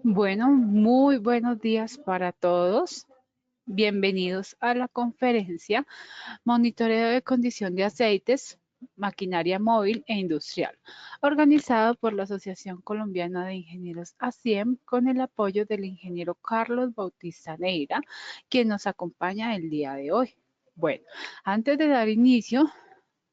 Bueno, muy buenos días para todos. Bienvenidos a la conferencia Monitoreo de condición de aceites, maquinaria móvil e industrial, organizado por la Asociación Colombiana de Ingenieros ASIEM con el apoyo del ingeniero Carlos Bautista Neira, quien nos acompaña el día de hoy. Bueno, antes de dar inicio,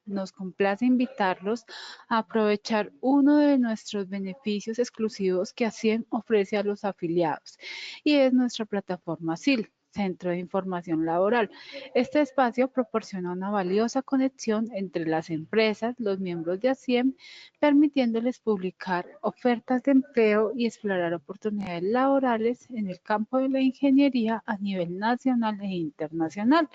nos complace invitarlos a aprovechar uno de nuestros beneficios exclusivos que ASIEM ofrece a los afiliados y es nuestra plataforma SIL, Centro de Información Laboral. Este espacio proporciona una valiosa conexión entre las empresas, los miembros de ASIEM, permitiéndoles publicar ofertas de empleo y explorar oportunidades laborales en el campo de la ingeniería a nivel nacional e internacional.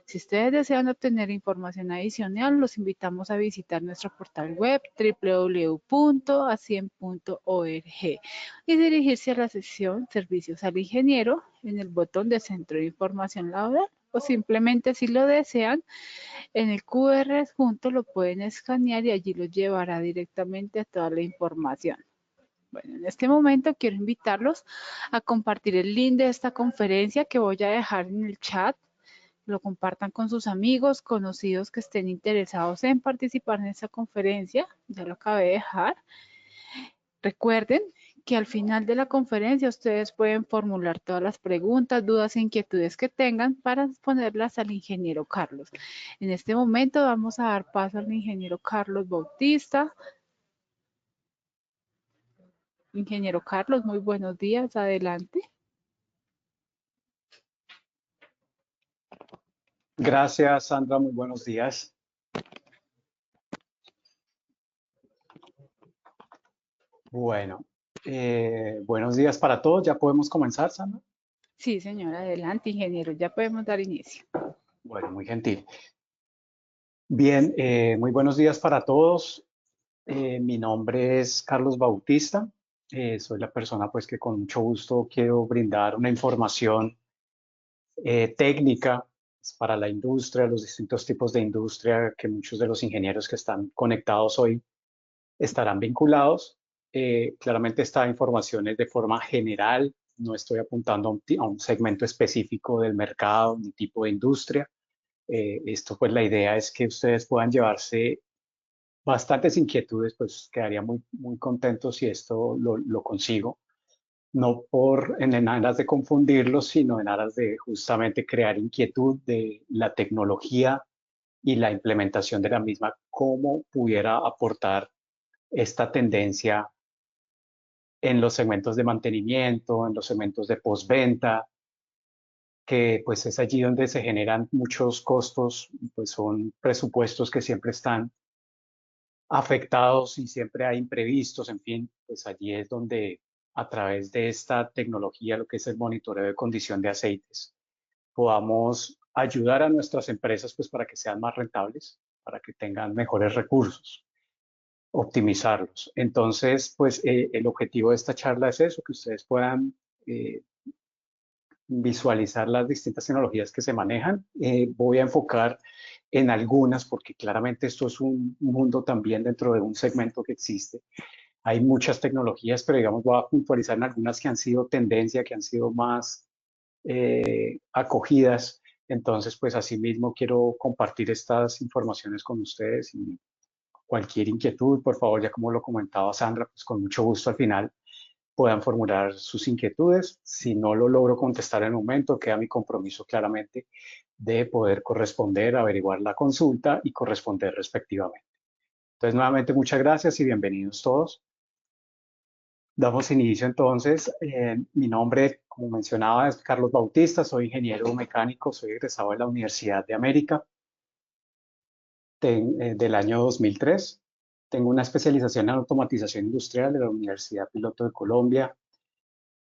Si ustedes desean obtener información adicional, los invitamos a visitar nuestro portal web www.acien.org y dirigirse a la sección Servicios al Ingeniero en el botón de Centro de Información Laboral o simplemente si lo desean, en el QR adjunto lo pueden escanear y allí los llevará directamente a toda la información. Bueno, en este momento quiero invitarlos a compartir el link de esta conferencia que voy a dejar en el chat, lo compartan con sus amigos, conocidos que estén interesados en participar en esta conferencia. Ya lo acabé de dejar. Recuerden que al final de la conferencia ustedes pueden formular todas las preguntas, dudas e inquietudes que tengan para ponerlas al ingeniero Carlos. En este momento vamos a dar paso al ingeniero Carlos Bautista. Ingeniero Carlos, muy buenos días, adelante. Gracias, Sandra, muy buenos días. Bueno, buenos días para todos. ¿Ya podemos comenzar, Sandra? Sí, señora, adelante, ingeniero, ya podemos dar inicio. Bueno, muy gentil. Bien, muy buenos días para todos. Mi nombre es Carlos Bautista. Soy la persona pues que con mucho gusto quiero brindar una información técnica para la industria, los distintos tipos de industria que muchos de los ingenieros que están conectados hoy estarán vinculados. Claramente esta información es de forma general, no estoy apuntando a un segmento específico del mercado ni tipo de industria. Esto pues la idea es que ustedes puedan llevarse bastantes inquietudes, pues quedaría muy contento si esto lo consigo, no en aras de confundirlos, sino en aras de justamente crear inquietud de la tecnología y la implementación de la misma, cómo pudiera aportar esta tendencia en los segmentos de mantenimiento, en los segmentos de postventa, que pues es allí donde se generan muchos costos, pues son presupuestos que siempre están afectados y siempre hay imprevistos, en fin, pues allí es donde a través de esta tecnología, lo que es el monitoreo de condición de aceites, podamos ayudar a nuestras empresas pues para que sean más rentables, para que tengan mejores recursos, optimizarlos. Entonces, pues el objetivo de esta charla es eso, que ustedes puedan eh, visualizar las distintas tecnologías que se manejan. Voy a enfocar en algunas porque claramente esto es un mundo también dentro de un segmento que existe. Hay muchas tecnologías, pero digamos voy a puntualizar en algunas que han sido tendencia, que han sido más acogidas. Entonces, pues asimismo quiero compartir estas informaciones con ustedes y cualquier inquietud, por favor, ya como lo comentaba Sandra, pues con mucho gusto al final puedan formular sus inquietudes. Si no lo logro contestar en el momento, queda mi compromiso claramente de poder corresponder, averiguar la consulta y corresponder respectivamente. Entonces, nuevamente, muchas gracias y bienvenidos todos. Damos inicio entonces. Mi nombre, como mencionaba, es Carlos Bautista, soy ingeniero mecánico, soy egresado de la Universidad de América del año 2003. Tengo una especialización en automatización industrial de la Universidad Piloto de Colombia.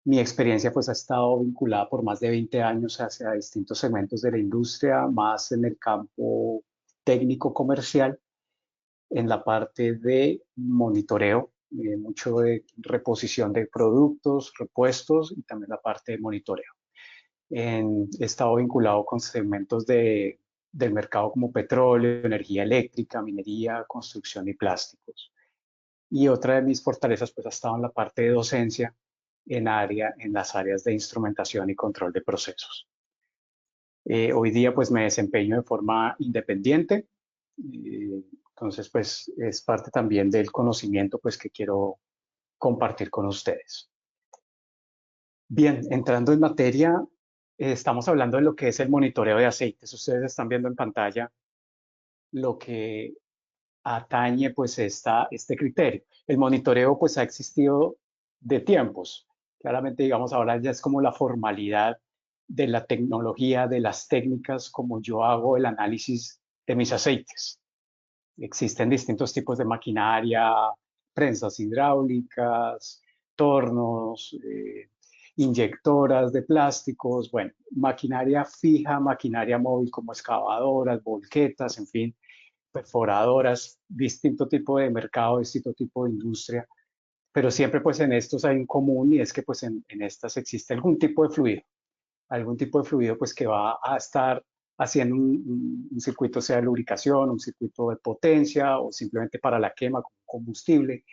Mi experiencia pues ha estado vinculada por más de 20 años hacia distintos segmentos de la industria, más en el campo técnico comercial, en la parte de monitoreo, mucho de reposición de productos, repuestos y también la parte de monitoreo. He estado vinculado con segmentos del mercado como petróleo, energía eléctrica, minería, construcción y plásticos. Y otra de mis fortalezas pues ha estado en la parte de docencia, en las áreas de instrumentación y control de procesos. Hoy día pues me desempeño de forma independiente, entonces pues es parte también del conocimiento pues que quiero compartir con ustedes. Bien, entrando en materia, estamos hablando de lo que es el monitoreo de aceites. Ustedes están viendo en pantalla lo que atañe pues este criterio. El monitoreo pues ha existido de tiempos. Claramente, digamos, ahora ya es como la formalidad de la tecnología, de las técnicas, como yo hago el análisis de mis aceites. Existen distintos tipos de maquinaria, prensas hidráulicas, tornos, inyectoras de plásticos, bueno, maquinaria fija, maquinaria móvil como excavadoras, volquetas, en fin, perforadoras, distinto tipo de mercado, distinto tipo de industria, pero siempre pues en estos hay un común y es que pues en estas existe algún tipo de fluido pues que va a estar haciendo un circuito sea de lubricación, un circuito de potencia o simplemente para la quema como combustible,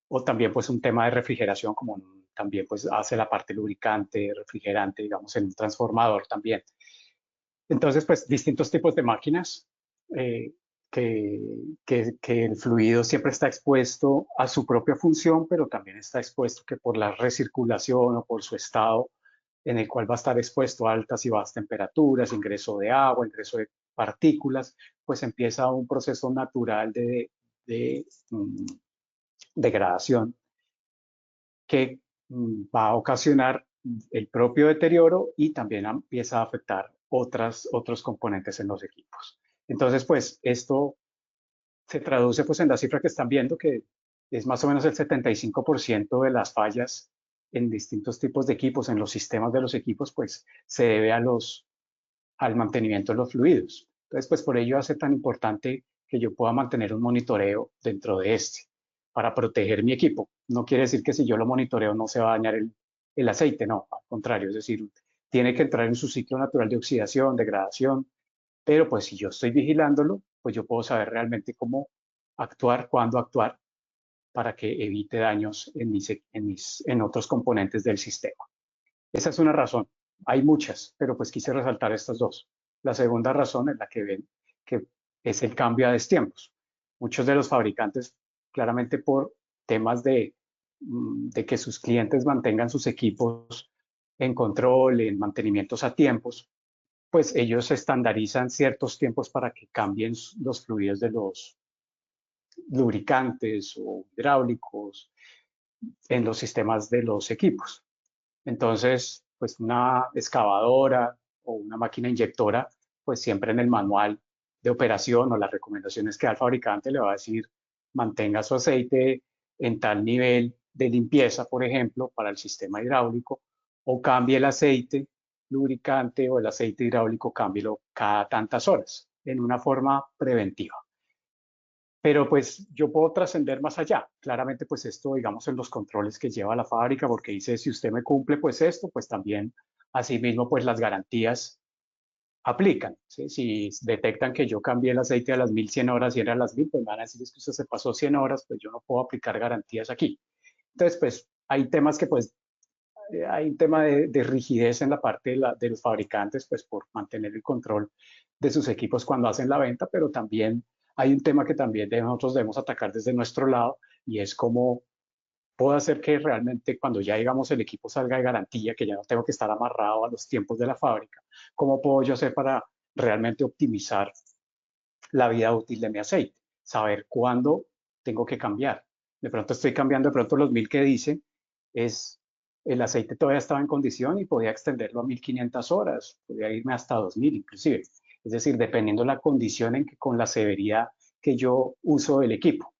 o también pues un tema de refrigeración como también pues hace la parte lubricante, refrigerante, digamos en un transformador también. Entonces pues distintos tipos de máquinas eh, que el fluido siempre está expuesto a su propia función, pero también está expuesto que por la recirculación o por su estado en el cual va a estar expuesto a altas y bajas temperaturas, ingreso de agua, ingreso de partículas, pues empieza un proceso natural de degradación que va a ocasionar el propio deterioro y también empieza a afectar otros componentes en los equipos. Entonces, pues esto se traduce pues en la cifra que están viendo, que es más o menos el 75% de las fallas en distintos tipos de equipos, en los sistemas de los equipos, pues se debe al mantenimiento de los fluidos. Entonces, pues por ello hace tan importante que yo pueda mantener un monitoreo dentro de para proteger mi equipo. No quiere decir que si yo lo monitoreo no se va a dañar el aceite, no, al contrario, es decir, tiene que entrar en su ciclo natural de oxidación, degradación, pero pues si yo estoy vigilándolo, pues yo puedo saber realmente cómo actuar, cuándo actuar para que evite daños en otros componentes del sistema. Esa es una razón. Hay muchas, pero pues quise resaltar estas dos. La segunda razón es la que ven, que es el cambio a destiempos. Muchos de los fabricantes, claramente por temas de que sus clientes mantengan sus equipos en control, en mantenimientos a tiempos, pues ellos estandarizan ciertos tiempos para que cambien los fluidos de los lubricantes o hidráulicos en los sistemas de los equipos. Entonces, pues una excavadora o una máquina inyectora, pues siempre en el manual de operación o las recomendaciones que da el fabricante le va a decir mantenga su aceite en tal nivel de limpieza, por ejemplo, para el sistema hidráulico, o cambie el aceite lubricante o el aceite hidráulico, cámbielo cada tantas horas, en una forma preventiva. Pero pues yo puedo trascender más allá. Claramente pues esto, digamos, en los controles que lleva la fábrica, porque dice, si usted me cumple pues esto, pues también asimismo pues las garantías aplican. ¿Sí? Si detectan que yo cambié el aceite a las 1100 horas y era a las 1000, pues van a decir es que usted se pasó 100 horas, pues yo no puedo aplicar garantías aquí. Entonces pues hay temas que pues hay un tema de rigidez en la parte de los fabricantes, pues por mantener el control de sus equipos cuando hacen la venta, pero también hay un tema que también nosotros debemos atacar desde nuestro lado y es cómo puedo hacer que realmente cuando ya digamos el equipo salga de garantía, que ya no tengo que estar amarrado a los tiempos de la fábrica, cómo puedo yo hacer para realmente optimizar la vida útil de mi aceite, saber cuándo tengo que cambiar. De pronto estoy cambiando, de pronto los 1000 que dice es el aceite todavía estaba en condición y podía extenderlo a 1500 horas, podía irme hasta 2000 inclusive. Es decir, dependiendo la condición en que con la severidad que yo uso el equipo.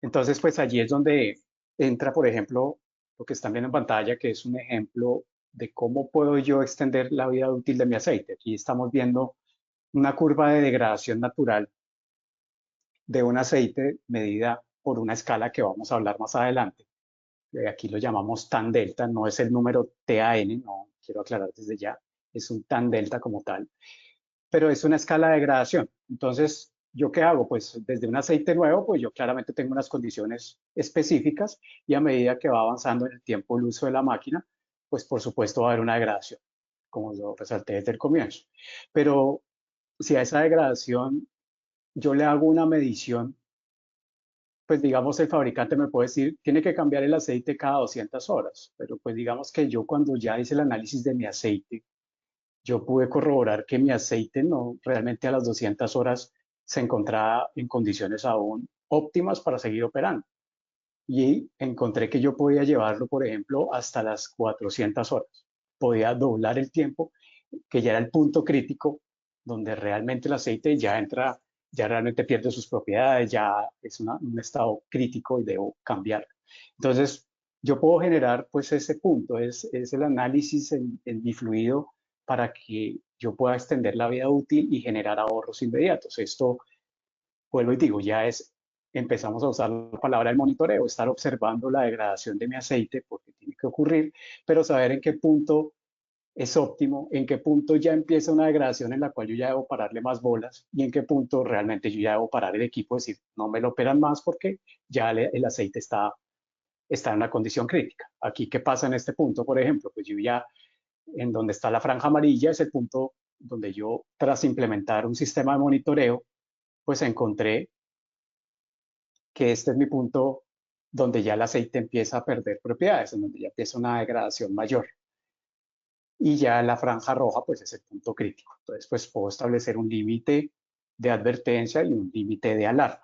Entonces, pues allí es donde entra, por ejemplo, lo que están viendo en pantalla, que es un ejemplo de cómo puedo yo extender la vida útil de mi aceite. Aquí estamos viendo una curva de degradación natural de un aceite medida por una escala que vamos a hablar más adelante. Aquí lo llamamos tan delta, no es el número TAN, no quiero aclarar desde ya, es un tan delta como tal, pero es una escala de degradación. Entonces, ¿yo qué hago? Pues desde un aceite nuevo, pues yo claramente tengo unas condiciones específicas y a medida que va avanzando en el tiempo el uso de la máquina, pues por supuesto va a haber una degradación, como lo resalté desde el comienzo. Pero si a esa degradación yo le hago una medición, pues digamos el fabricante me puede decir, tiene que cambiar el aceite cada 200 horas, pero pues digamos que yo cuando ya hice el análisis de mi aceite, yo pude corroborar que mi aceite no realmente a las 200 horas se encontraba en condiciones aún óptimas para seguir operando. Y encontré que yo podía llevarlo, por ejemplo, hasta las 400 horas. Podía doblar el tiempo, que ya era el punto crítico donde realmente el aceite ya entra, ya realmente pierde sus propiedades, ya es un estado crítico y debo cambiar. Entonces, yo puedo generar pues ese punto, es el análisis en mi fluido para que yo pueda extender la vida útil y generar ahorros inmediatos. Esto, vuelvo y digo, ya empezamos a usar la palabra del monitoreo, estar observando la degradación de mi aceite porque tiene que ocurrir, pero saber en qué punto es óptimo, en qué punto ya empieza una degradación en la cual yo ya debo pararle más bolas y en qué punto realmente yo ya debo parar el equipo, decir, no me lo operan más porque ya el aceite está en una condición crítica. Aquí, ¿qué pasa en este punto, por ejemplo? Pues yo ya, en donde está la franja amarilla, es el punto donde yo, tras implementar un sistema de monitoreo, pues encontré que este es mi punto donde ya el aceite empieza a perder propiedades, en donde ya empieza una degradación mayor. Y ya la franja roja, pues es el punto crítico. Entonces, pues puedo establecer un límite de advertencia y un límite de alarma.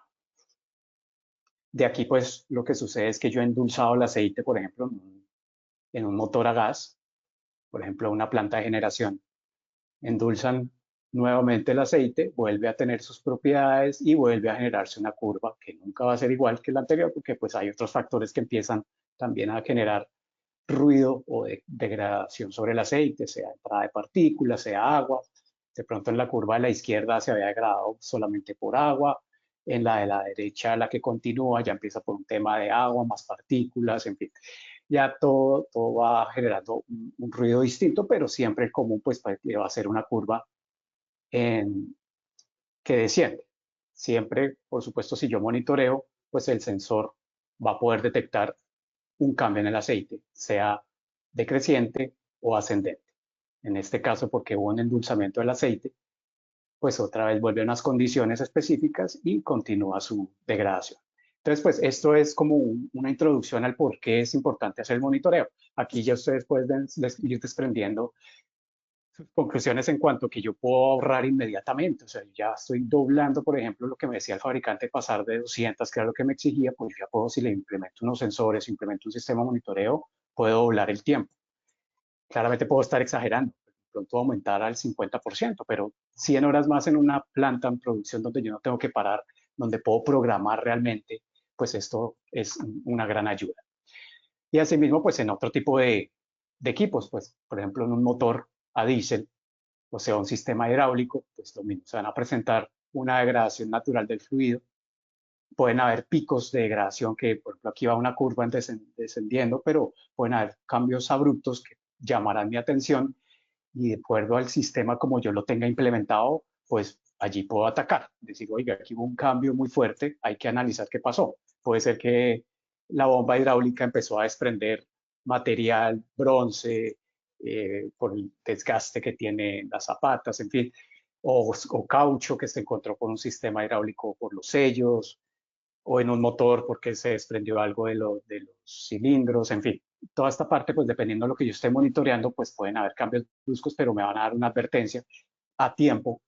De aquí, pues lo que sucede es que yo he endulzado el aceite, por ejemplo, en un motor a gas, por ejemplo, una planta de generación. Endulzan nuevamente el aceite, vuelve a tener sus propiedades y vuelve a generarse una curva que nunca va a ser igual que la anterior, porque pues hay otros factores que empiezan también a generar ruido o de degradación sobre el aceite, sea entrada de partículas, sea agua. De pronto en la curva de la izquierda se había degradado solamente por agua, en la de la derecha, la que continúa, ya empieza por un tema de agua, más partículas, en fin. Ya todo va generando un ruido distinto, pero siempre el común pues va a ser una curva en, que desciende. Siempre, por supuesto, si yo monitoreo, pues el sensor va a poder detectar un cambio en el aceite, sea decreciente o ascendente. En este caso, porque hubo un endulzamiento del aceite, pues otra vez vuelve a unas condiciones específicas y continúa su degradación. Entonces, pues esto es como una introducción al por qué es importante hacer el monitoreo. Aquí ya ustedes pueden ir desprendiendo sus conclusiones en cuanto a que yo puedo ahorrar inmediatamente. O sea, ya estoy doblando, por ejemplo, lo que me decía el fabricante, pasar de 200, que era lo que me exigía, pues ya puedo, si le implemento unos sensores, implemento un sistema de monitoreo, puedo doblar el tiempo. Claramente puedo estar exagerando, pronto aumentar al 50%, pero 100 horas más en una planta en producción donde yo no tengo que parar, donde puedo programar realmente, pues esto es una gran ayuda. Y asimismo, pues en otro tipo de equipos, pues por ejemplo en un motor a diésel, o sea, un sistema hidráulico, pues lo mismo, se van a presentar una degradación natural del fluido. Pueden haber picos de degradación que, por ejemplo, aquí va una curva descendiendo, pero pueden haber cambios abruptos que llamarán mi atención y de acuerdo al sistema como yo lo tenga implementado, pues allí puedo atacar. Decir, oiga, aquí hubo un cambio muy fuerte, hay que analizar qué pasó. Puede ser que la bomba hidráulica empezó a desprender material, bronce, por el desgaste que tiene las zapatas, en fin, o caucho que se encontró por un sistema hidráulico por los sellos, o en un motor porque se desprendió algo de los cilindros, en fin. Toda esta parte, pues dependiendo de lo que yo esté monitoreando, pues pueden haber cambios bruscos, pero me van a dar una advertencia a tiempo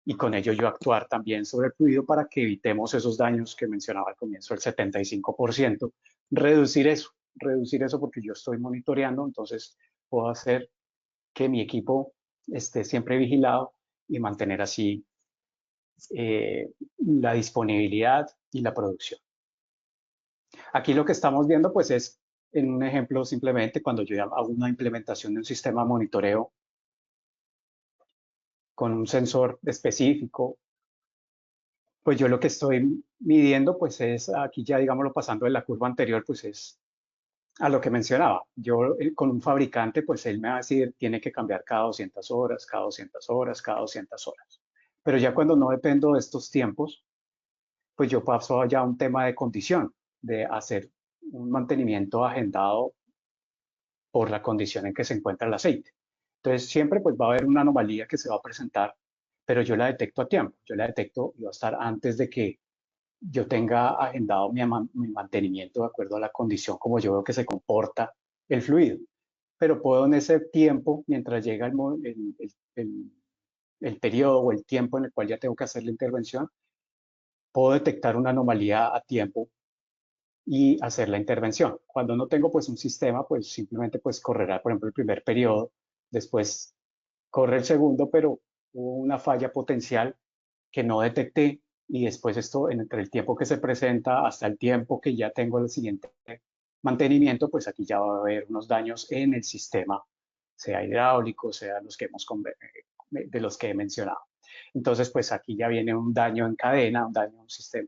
y con ello yo actuar también sobre el fluido para que evitemos esos daños que mencionaba al comienzo, el 75%, reducir eso porque yo estoy monitoreando, entonces puedo hacer que mi equipo esté siempre vigilado y mantener así la disponibilidad y la producción. Aquí lo que estamos viendo pues es en un ejemplo simplemente cuando yo hago una implementación de un sistema de monitoreo con un sensor específico, pues yo lo que estoy midiendo pues es aquí ya digámoslo pasando de la curva anterior pues es a lo que mencionaba. Yo con un fabricante pues él me va a decir tiene que cambiar cada 200 horas, cada 200 horas, cada 200 horas. Pero ya cuando no dependo de estos tiempos, pues yo paso ya a un tema de condición, de hacer un mantenimiento agendado por la condición en que se encuentra el aceite. Entonces siempre pues va a haber una anomalía que se va a presentar, pero yo la detecto a tiempo, yo la detecto y va a estar antes de que yo tenga agendado mi mantenimiento de acuerdo a la condición como yo veo que se comporta el fluido. Pero puedo en ese tiempo, mientras llega el periodo o el tiempo en el cual ya tengo que hacer la intervención, puedo detectar una anomalía a tiempo y hacer la intervención. Cuando no tengo pues un sistema, pues simplemente pues correrá, por ejemplo, el primer periodo, después corre el segundo, pero hubo una falla potencial que no detecté y después esto, entre el tiempo que se presenta hasta el tiempo que ya tengo el siguiente mantenimiento, pues aquí ya va a haber unos daños en el sistema, sea hidráulico, sea los que de los que he mencionado. Entonces, pues aquí ya viene un daño en cadena, un daño en un sistema,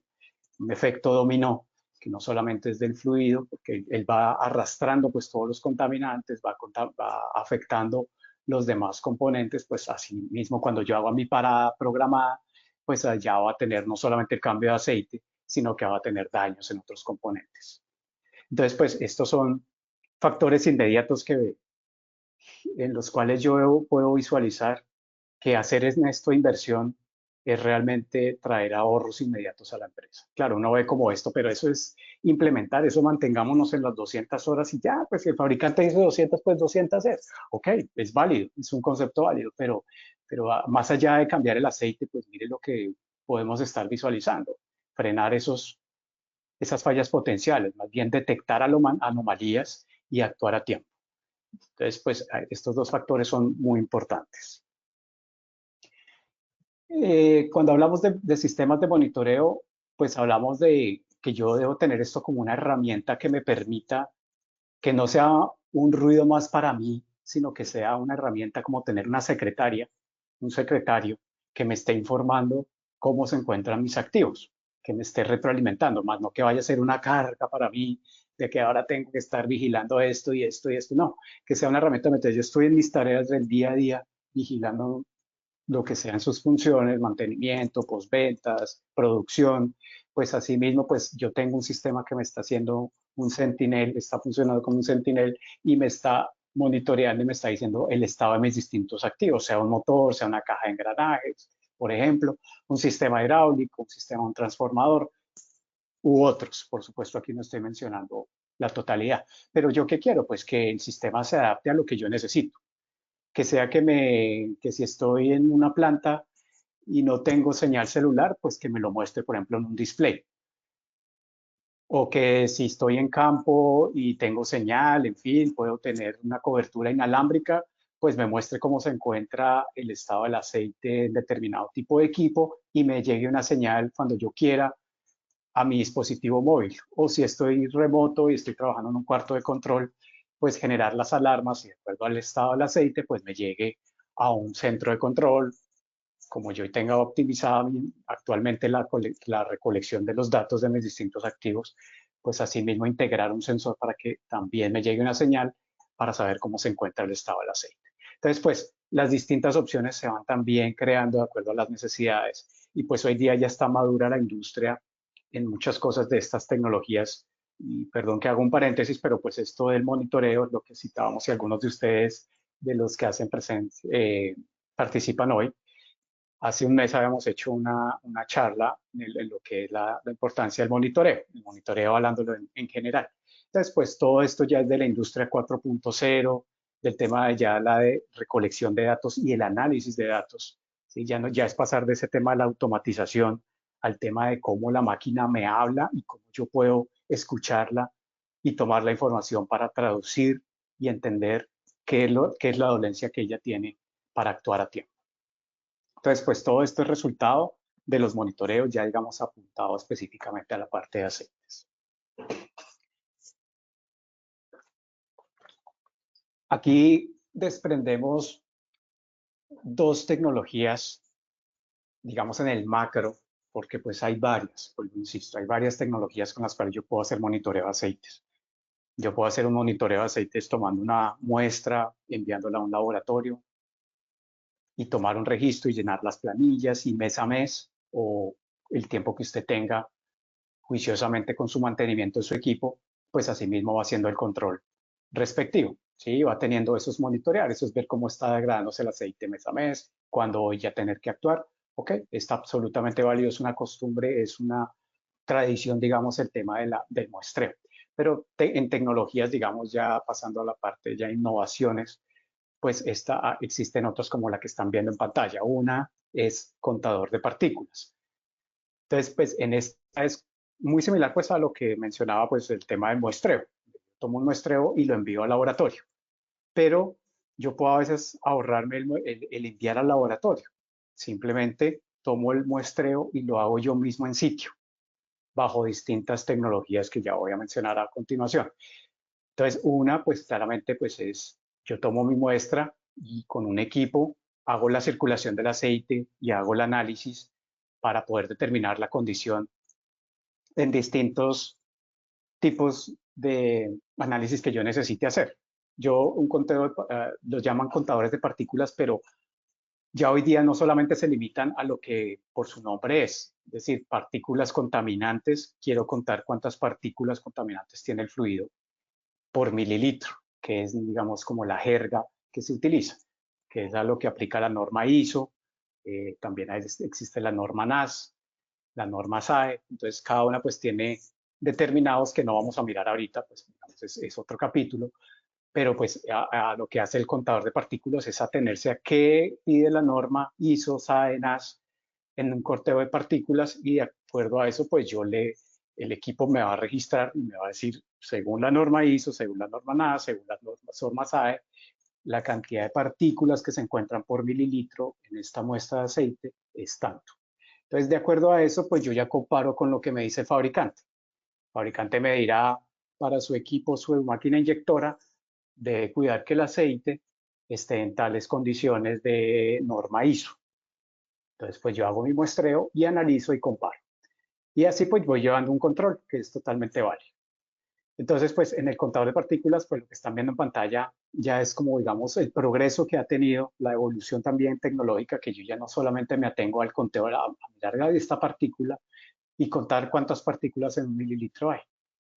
un efecto dominó, que no solamente es del fluido, porque él va arrastrando pues todos los contaminantes, va afectando los demás componentes, pues así mismo cuando yo hago mi parada programada, pues allá va a tener no solamente el cambio de aceite, sino que va a tener daños en otros componentes. Entonces, pues estos son factores inmediatos en los cuales yo puedo visualizar que hacer en esto inversión es realmente traer ahorros inmediatos a la empresa. Claro, uno ve como esto, pero eso es implementar, eso mantengámonos en las 200 horas y ya, pues si el fabricante dice 200, pues 200 es. Ok, es válido, es un concepto válido, pero más allá de cambiar el aceite, pues mire lo que podemos estar visualizando, frenar esas fallas potenciales, más bien detectar anomalías y actuar a tiempo. Entonces, pues estos dos factores son muy importantes. Cuando hablamos de sistemas de monitoreo, pues hablamos de que yo debo tener esto como una herramienta que me permita que no sea un ruido más para mí, sino que sea una herramienta como tener una secretaria, un secretario que me esté informando cómo se encuentran mis activos, que me esté retroalimentando, más no que vaya a ser una carga para mí de que ahora tengo que estar vigilando esto y esto y esto, no, que sea una herramienta, entonces yo estoy en mis tareas del día a día vigilando lo que sean sus funciones, mantenimiento, postventas, producción, pues asimismo, pues yo tengo un sistema que me está haciendo un sentinel, está funcionando como un sentinel y me está monitoreando y me está diciendo el estado de mis distintos activos, sea un motor, sea una caja de engranajes, por ejemplo, un sistema hidráulico, un sistema, un transformador u otros. Por supuesto, aquí no estoy mencionando la totalidad. Pero yo qué quiero? Pues que el sistema se adapte a lo que yo necesito, que sea que si estoy en una planta y no tengo señal celular, pues que me lo muestre, por ejemplo, en un display. O que si estoy en campo y tengo señal, en fin, puedo tener una cobertura inalámbrica, pues me muestre cómo se encuentra el estado del aceite en determinado tipo de equipo y me llegue una señal cuando yo quiera a mi dispositivo móvil. O si estoy remoto y estoy trabajando en un cuarto de control, pues generar las alarmas y de acuerdo al estado del aceite, pues me llegue a un centro de control. Como yo tenga optimizada actualmente la recolección de los datos de mis distintos activos, pues asimismo integrar un sensor para que también me llegue una señal para saber cómo se encuentra el estado del aceite. Entonces, pues las distintas opciones se van también creando de acuerdo a las necesidades y pues hoy día ya está madura la industria en muchas cosas de estas tecnologías. Y perdón que haga un paréntesis, pero pues esto del monitoreo, lo que citábamos y algunos de ustedes de los que hacen participan hoy, hace un mes habíamos hecho una charla en lo que es la importancia del monitoreo, el monitoreo hablándolo en general. Entonces, pues todo esto ya es de la industria 4.0, del tema de ya la de recolección de datos y el análisis de datos. ¿Sí? Ya, no, ya es pasar de ese tema de la automatización al tema de cómo la máquina me habla y cómo yo puedo escucharla y tomar la información para traducir y entender qué es la dolencia que ella tiene para actuar a tiempo. Entonces, pues todo esto es resultado de los monitoreos, ya digamos apuntado específicamente a la parte de aceites. Aquí desprendemos dos tecnologías, digamos en el macro, porque pues hay varias, pues insisto, hay varias tecnologías con las cuales yo puedo hacer monitoreo de aceites. Yo puedo hacer un monitoreo de aceites tomando una muestra, enviándola a un laboratorio y tomar un registro y llenar las planillas y mes a mes o el tiempo que usted tenga juiciosamente con su mantenimiento de su equipo, pues asimismo va haciendo el control respectivo. ¿Sí? Va teniendo esos monitorear, eso es ver cómo está degradándose el aceite mes a mes, cuándo voy a tener que actuar. Ok, está absolutamente válido, es una costumbre, es una tradición, digamos, el tema del muestreo. Pero en tecnologías, digamos, ya pasando a la parte ya innovaciones, pues existen otras como la que están viendo en pantalla. Una es contador de partículas. Entonces, pues en esta es muy similar pues a lo que mencionaba pues el tema del muestreo. Tomo un muestreo y lo envío al laboratorio, pero yo puedo a veces ahorrarme el enviar al laboratorio. Simplemente tomo el muestreo y lo hago yo mismo en sitio, bajo distintas tecnologías que ya voy a mencionar a continuación. Entonces, una, pues claramente, pues es, yo tomo mi muestra y con un equipo hago la circulación del aceite y hago el análisis para poder determinar la condición en distintos tipos de análisis que yo necesite hacer. Yo, un conteo, los llaman contadores de partículas, pero ya hoy día no solamente se limitan a lo que por su nombre es decir, partículas contaminantes, quiero contar cuántas partículas contaminantes tiene el fluido por mililitro, que es, digamos, como la jerga que se utiliza, que es a lo que aplica la norma ISO, también existe la norma NAS, la norma SAE, entonces cada una pues tiene determinados que no vamos a mirar ahorita, pues digamos, es otro capítulo, pero pues a lo que hace el contador de partículas es atenerse a qué pide la norma ISO, SAE, NAS en un corteo de partículas y de acuerdo a eso pues el equipo me va a registrar y me va a decir según la norma ISO, según la norma NAS, según la norma SAE, la cantidad de partículas que se encuentran por mililitro en esta muestra de aceite es tanto. Entonces, de acuerdo a eso, pues yo ya comparo con lo que me dice el fabricante. El fabricante me dirá para su equipo, su máquina inyectora, debe cuidar que el aceite esté en tales condiciones de norma ISO. Entonces, pues yo hago mi muestreo y analizo y comparo. Y así pues voy llevando un control que es totalmente válido. Entonces, pues en el contador de partículas, pues lo que están viendo en pantalla ya es como, digamos, el progreso que ha tenido, la evolución también tecnológica, que yo ya no solamente me atengo al conteo a mirar de esta partícula y contar cuántas partículas en un mililitro hay.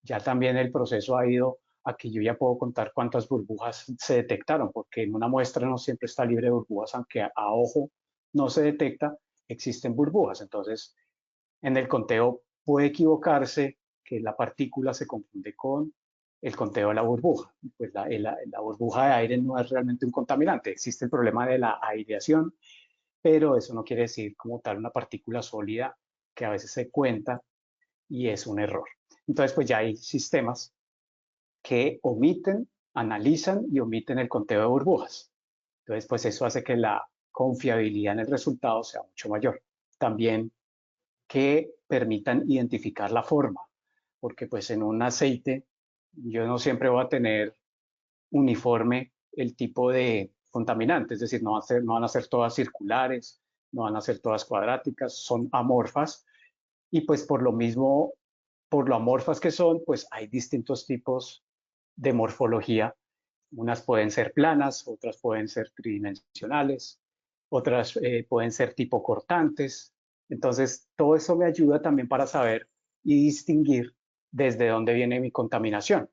Ya también el proceso ha ido a que yo ya puedo contar cuántas burbujas se detectaron, porque en una muestra no siempre está libre de burbujas, aunque a ojo no se detecta, existen burbujas. Entonces, en el conteo puede equivocarse que la partícula se confunde con el conteo de la burbuja. Pues la burbuja de aire no es realmente un contaminante. Existe el problema de la aireación, pero eso no quiere decir como tal una partícula sólida que a veces se cuenta y es un error. Entonces, pues ya hay sistemas que omiten, analizan y omiten el conteo de burbujas. Entonces, pues eso hace que la confiabilidad en el resultado sea mucho mayor. También que permitan identificar la forma, porque pues en un aceite yo no siempre voy a tener uniforme el tipo de contaminante, es decir, no van a ser todas circulares, no van a ser todas cuadráticas, son amorfas y pues por lo mismo, por lo amorfas que son, pues hay distintos tipos de morfología. Unas pueden ser planas, otras pueden ser tridimensionales, otras pueden ser tipo cortantes. Entonces, todo eso me ayuda también para saber y distinguir desde dónde viene mi contaminación.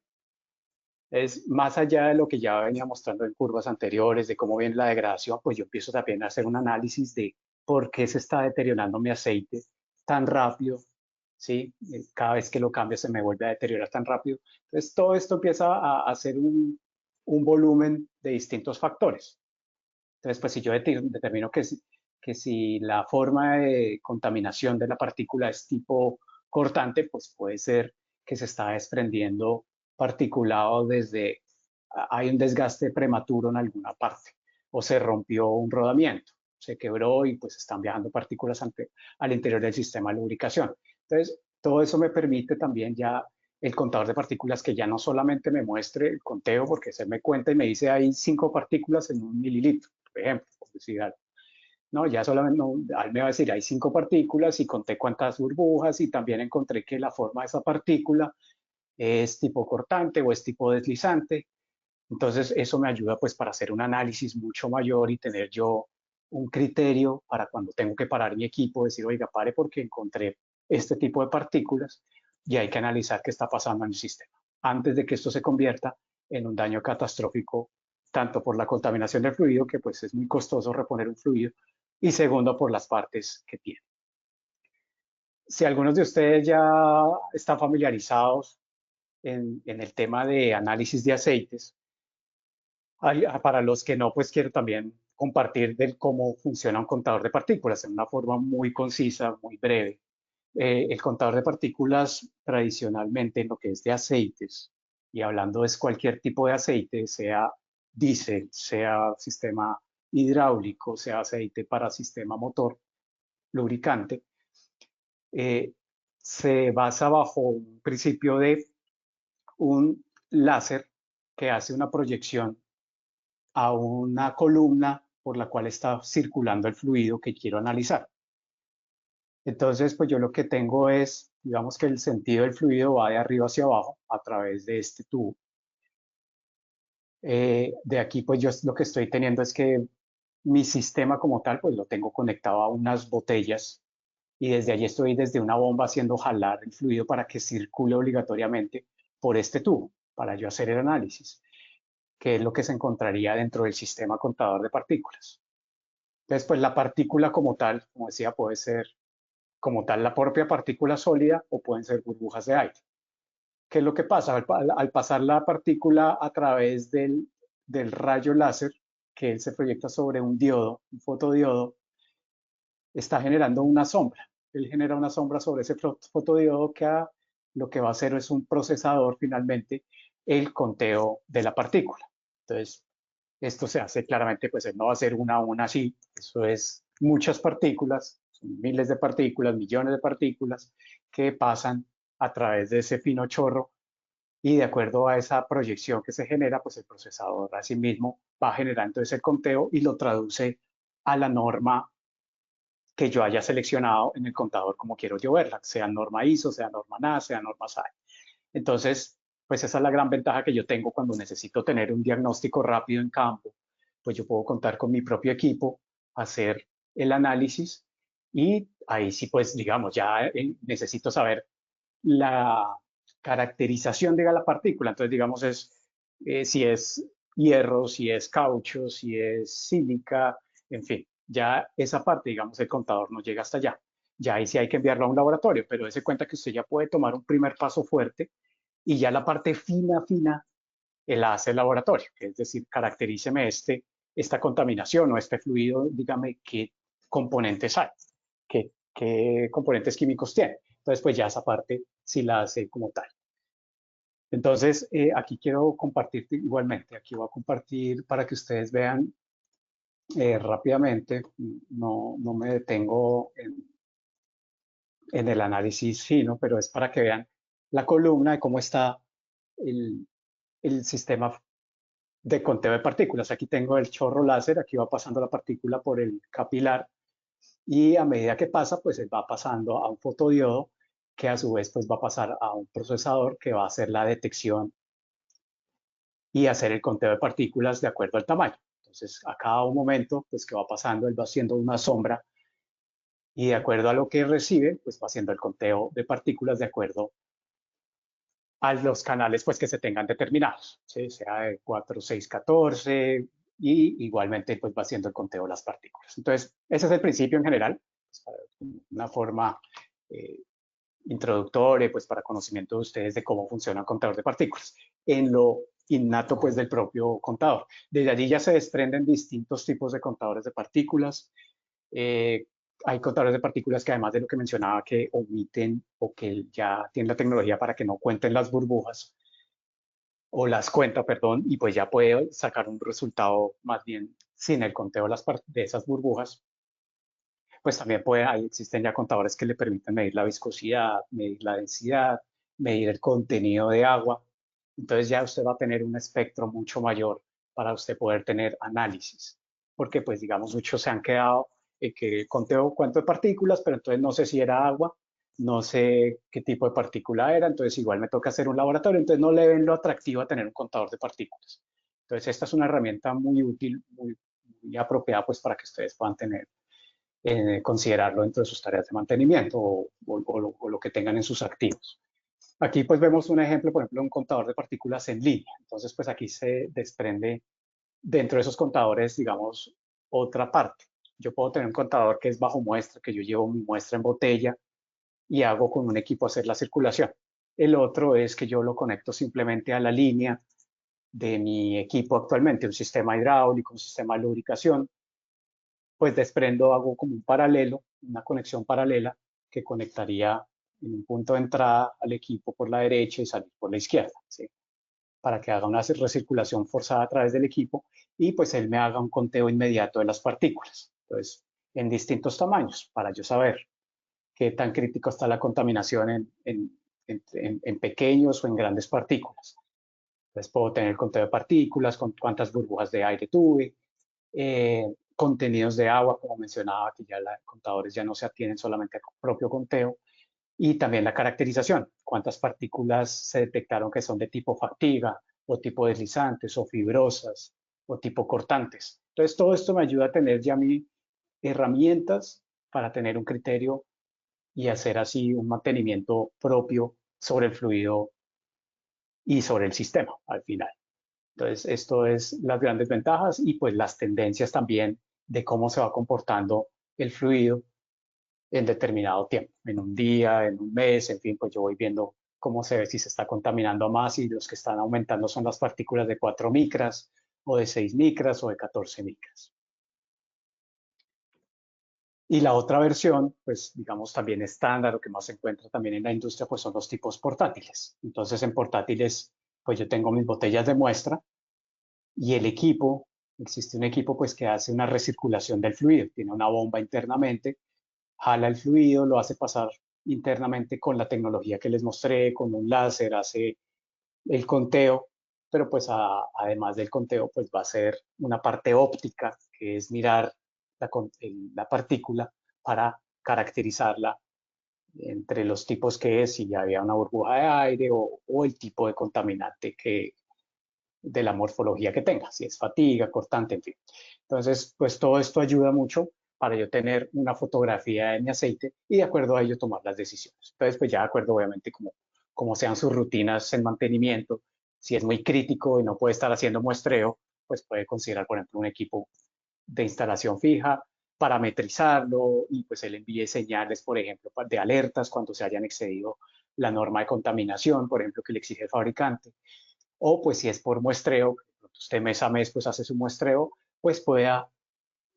Es más allá de lo que ya venía mostrando en curvas anteriores, de cómo viene la degradación, pues yo empiezo también a hacer un análisis de por qué se está deteriorando mi aceite tan rápido, ¿sí? Cada vez que lo cambio se me vuelve a deteriorar tan rápido. Entonces, todo esto empieza a hacer un volumen de distintos factores. Entonces, pues si yo determino que si la forma de contaminación de la partícula es tipo cortante, pues puede ser que se está desprendiendo particulado desde, hay un desgaste prematuro en alguna parte o se rompió un rodamiento, se quebró y pues están viajando partículas al interior del sistema de lubricación. Entonces, todo eso me permite también ya el contador de partículas que ya no solamente me muestre el conteo, porque se me cuenta y me dice hay 5 partículas en un mililitro, por ejemplo, por decir algo. No, ya solamente no, él me va a decir hay 5 partículas y conté cuántas burbujas y también encontré que la forma de esa partícula es tipo cortante o es tipo deslizante. Entonces eso me ayuda pues para hacer un análisis mucho mayor y tener yo un criterio para cuando tengo que parar mi equipo, decir, oiga, pare porque encontré este tipo de partículas y hay que analizar qué está pasando en el sistema antes de que esto se convierta en un daño catastrófico, tanto por la contaminación del fluido, que pues es muy costoso reponer un fluido, y segundo, por las partes que tiene. Si algunos de ustedes ya están familiarizados en el tema de análisis de aceites, para los que no, pues quiero también compartir de cómo funciona un contador de partículas en una forma muy concisa, muy breve. El contador de partículas tradicionalmente en lo que es de aceites, y hablando es cualquier tipo de aceite, sea diésel, sea sistema hidráulico, sea aceite para sistema motor, lubricante, eh, se basa bajo un principio de un láser que hace una proyección a una columna por la cual está circulando el fluido que quiero analizar. Entonces, pues yo lo que tengo es, digamos que el sentido del fluido va de arriba hacia abajo a través de este tubo. De aquí, pues yo lo que estoy teniendo es que mi sistema como tal, pues lo tengo conectado a unas botellas y desde allí estoy desde una bomba haciendo jalar el fluido para que circule obligatoriamente por este tubo, para yo hacer el análisis, que es lo que se encontraría dentro del sistema contador de partículas. Entonces, pues la partícula como tal, como decía, puede ser como tal la propia partícula sólida o pueden ser burbujas de aire. ¿Qué es lo que pasa? Al pasar la partícula a través del rayo láser, que él se proyecta sobre un diodo, un fotodiodo, está generando una sombra. Él genera una sombra sobre ese fotodiodo que lo que va a hacer es un procesador finalmente el conteo de la partícula. Entonces, esto se hace claramente, pues no va a ser una a una así, eso es muchas partículas, son miles de partículas, millones de partículas que pasan a través de ese fino chorro y de acuerdo a esa proyección que se genera, pues el procesador a sí mismo va generando ese conteo y lo traduce a la norma que yo haya seleccionado en el contador como quiero yo verla, sea norma ISO, sea norma NAS, sea norma SAE. Entonces, pues esa es la gran ventaja que yo tengo cuando necesito tener un diagnóstico rápido en campo, pues yo puedo contar con mi propio equipo, hacer el análisis y ahí sí, pues digamos, ya necesito saber la caracterización de la partícula. Entonces, digamos, si es hierro, si es caucho, si es sílica, en fin, ya esa parte, digamos, el contador no llega hasta allá. Ya ahí sí hay que enviarlo a un laboratorio, pero dése cuenta que usted ya puede tomar un primer paso fuerte y ya la parte fina, fina, la hace el laboratorio, que es decir, caracteríceme esta contaminación o este fluido, dígame qué componentes hay, qué componentes químicos tiene. Entonces, pues ya esa parte sí la hace como tal. Entonces, aquí quiero compartir igualmente, aquí voy a compartir para que ustedes vean rápidamente, no me detengo en el análisis fino, pero es para que vean la columna de cómo está el, el sistema de conteo de partículas. Aquí tengo el chorro láser, aquí va pasando la partícula por el capilar y a medida que pasa, pues él va pasando a un fotodiodo que a su vez pues va a pasar a un procesador que va a hacer la detección y hacer el conteo de partículas de acuerdo al tamaño. Entonces, a cada un momento pues que va pasando, él va haciendo una sombra y de acuerdo a lo que recibe, pues va haciendo el conteo de partículas de acuerdo a los canales pues que se tengan determinados, ¿sí? Sea de 4, 6, 14 y igualmente pues va haciendo el conteo de las partículas. Entonces, ese es el principio en general, pues, para una forma eh, introductoria, pues para conocimiento de ustedes de cómo funciona un contador de partículas, en lo innato pues del propio contador. Desde allí ya se desprenden distintos tipos de contadores de partículas, eh, hay contadores de partículas que además de lo que mencionaba que omiten o que ya tienen la tecnología para que no cuenten las burbujas o las cuenta, perdón, y pues ya puede sacar un resultado más bien sin el conteo de esas burbujas. Pues también existen ya contadores que le permiten medir la viscosidad, medir la densidad, medir el contenido de agua. Entonces ya usted va a tener un espectro mucho mayor para usted poder tener análisis. Porque pues digamos muchos se han quedado que conteo cuánto de partículas, pero entonces no sé si era agua, no sé qué tipo de partícula era, entonces igual me toca hacer un laboratorio, entonces no le ven lo atractivo a tener un contador de partículas. Entonces esta es una herramienta muy útil, muy muy apropiada pues para que ustedes puedan tener, considerarlo dentro de sus tareas de mantenimiento o lo que tengan en sus activos. Aquí pues vemos un ejemplo, por ejemplo, de un contador de partículas en línea. Entonces pues aquí se desprende dentro de esos contadores, digamos, otra parte. Yo puedo tener un contador que es bajo muestra, que yo llevo mi muestra en botella y hago con un equipo hacer la circulación. El otro es que yo lo conecto simplemente a la línea de mi equipo actualmente, un sistema hidráulico, un sistema de lubricación, pues desprendo, hago como un paralelo, una conexión paralela que conectaría en un punto de entrada al equipo por la derecha y salir por la izquierda, ¿sí? Para que haga una recirculación forzada a través del equipo y pues él me haga un conteo inmediato de las partículas. Entonces, en distintos tamaños, para yo saber qué tan crítico está la contaminación en pequeños o en grandes partículas. Entonces, puedo tener conteo de partículas, con cuántas burbujas de aire tuve, contenidos de agua, como mencionaba, que ya los contadores ya no se atienen solamente al propio conteo, y también la caracterización, cuántas partículas se detectaron que son de tipo fatiga, o tipo deslizantes, o fibrosas, o tipo cortantes. Entonces, todo esto me ayuda a tener ya mis herramientas para tener un criterio y hacer así un mantenimiento propio sobre el fluido y sobre el sistema al final. Entonces, esto es las grandes ventajas y pues las tendencias también de cómo se va comportando el fluido en determinado tiempo, en un día, en un mes, en fin, pues yo voy viendo cómo se ve si se está contaminando más y los que están aumentando son las partículas de 4 micras o de 6 micras o de 14 micras. Y la otra versión, pues digamos también estándar, lo que más se encuentra también en la industria, pues son los tipos portátiles. Entonces en portátiles, pues yo tengo mis botellas de muestra y el equipo, existe un equipo pues que hace una recirculación del fluido, tiene una bomba internamente, jala el fluido, lo hace pasar internamente con la tecnología que les mostré, con un láser, hace el conteo, pero pues además del conteo, pues va a ser una parte óptica, que es mirar la partícula para caracterizarla entre los tipos que es, si ya había una burbuja de aire o el tipo de contaminante de la morfología que tenga, si es fatiga, cortante, en fin. Entonces, pues todo esto ayuda mucho para yo tener una fotografía de mi aceite y de acuerdo a ello tomar las decisiones. Entonces, pues ya de acuerdo obviamente como sean sus rutinas en mantenimiento, si es muy crítico y no puede estar haciendo muestreo, pues puede considerar, por ejemplo, un equipo de instalación fija, parametrizarlo y pues él envíe señales, por ejemplo, de alertas cuando se hayan excedido la norma de contaminación, por ejemplo, que le exige el fabricante. O pues si es por muestreo, usted mes a mes pues hace su muestreo, pues pueda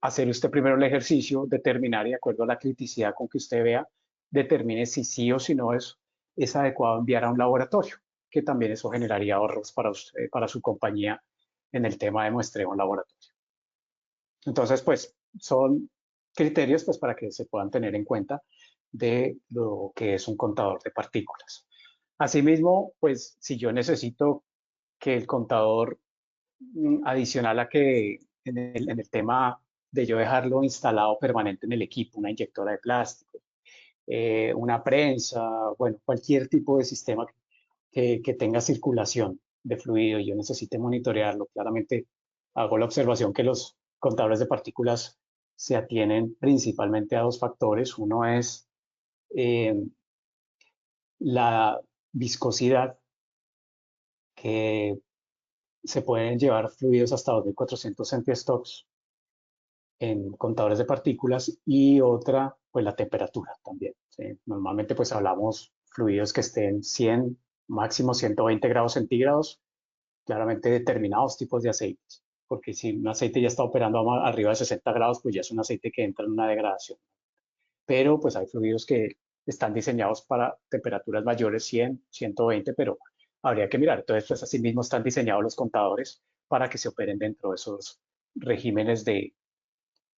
hacer usted primero el ejercicio, determinar y de acuerdo a la criticidad con que usted vea, determine si sí o si no es adecuado enviar a un laboratorio, que también eso generaría ahorros para usted, para su compañía en el tema de muestreo en laboratorio. Entonces, pues son criterios pues para que se puedan tener en cuenta de lo que es un contador de partículas. Asimismo, pues si yo necesito que el contador adicional a que en el tema de yo dejarlo instalado permanente en el equipo, una inyectora de plástico, una prensa, bueno, cualquier tipo de sistema que tenga circulación de fluido y yo necesite monitorearlo. Claramente hago la observación que los contadores de partículas se atienen principalmente a dos factores. Uno es eh, la viscosidad, que se pueden llevar fluidos hasta 2400 centistoks en contadores de partículas y otra, pues la temperatura también, ¿sí? Normalmente pues hablamos fluidos que estén 100, máximo 120 grados centígrados, claramente determinados tipos de aceites, porque si un aceite ya está operando arriba de 60 grados, pues ya es un aceite que entra en una degradación. Pero pues hay fluidos que están diseñados para temperaturas mayores, 100, 120, pero habría que mirar. Entonces, pues así mismo están diseñados los contadores para que se operen dentro de esos regímenes de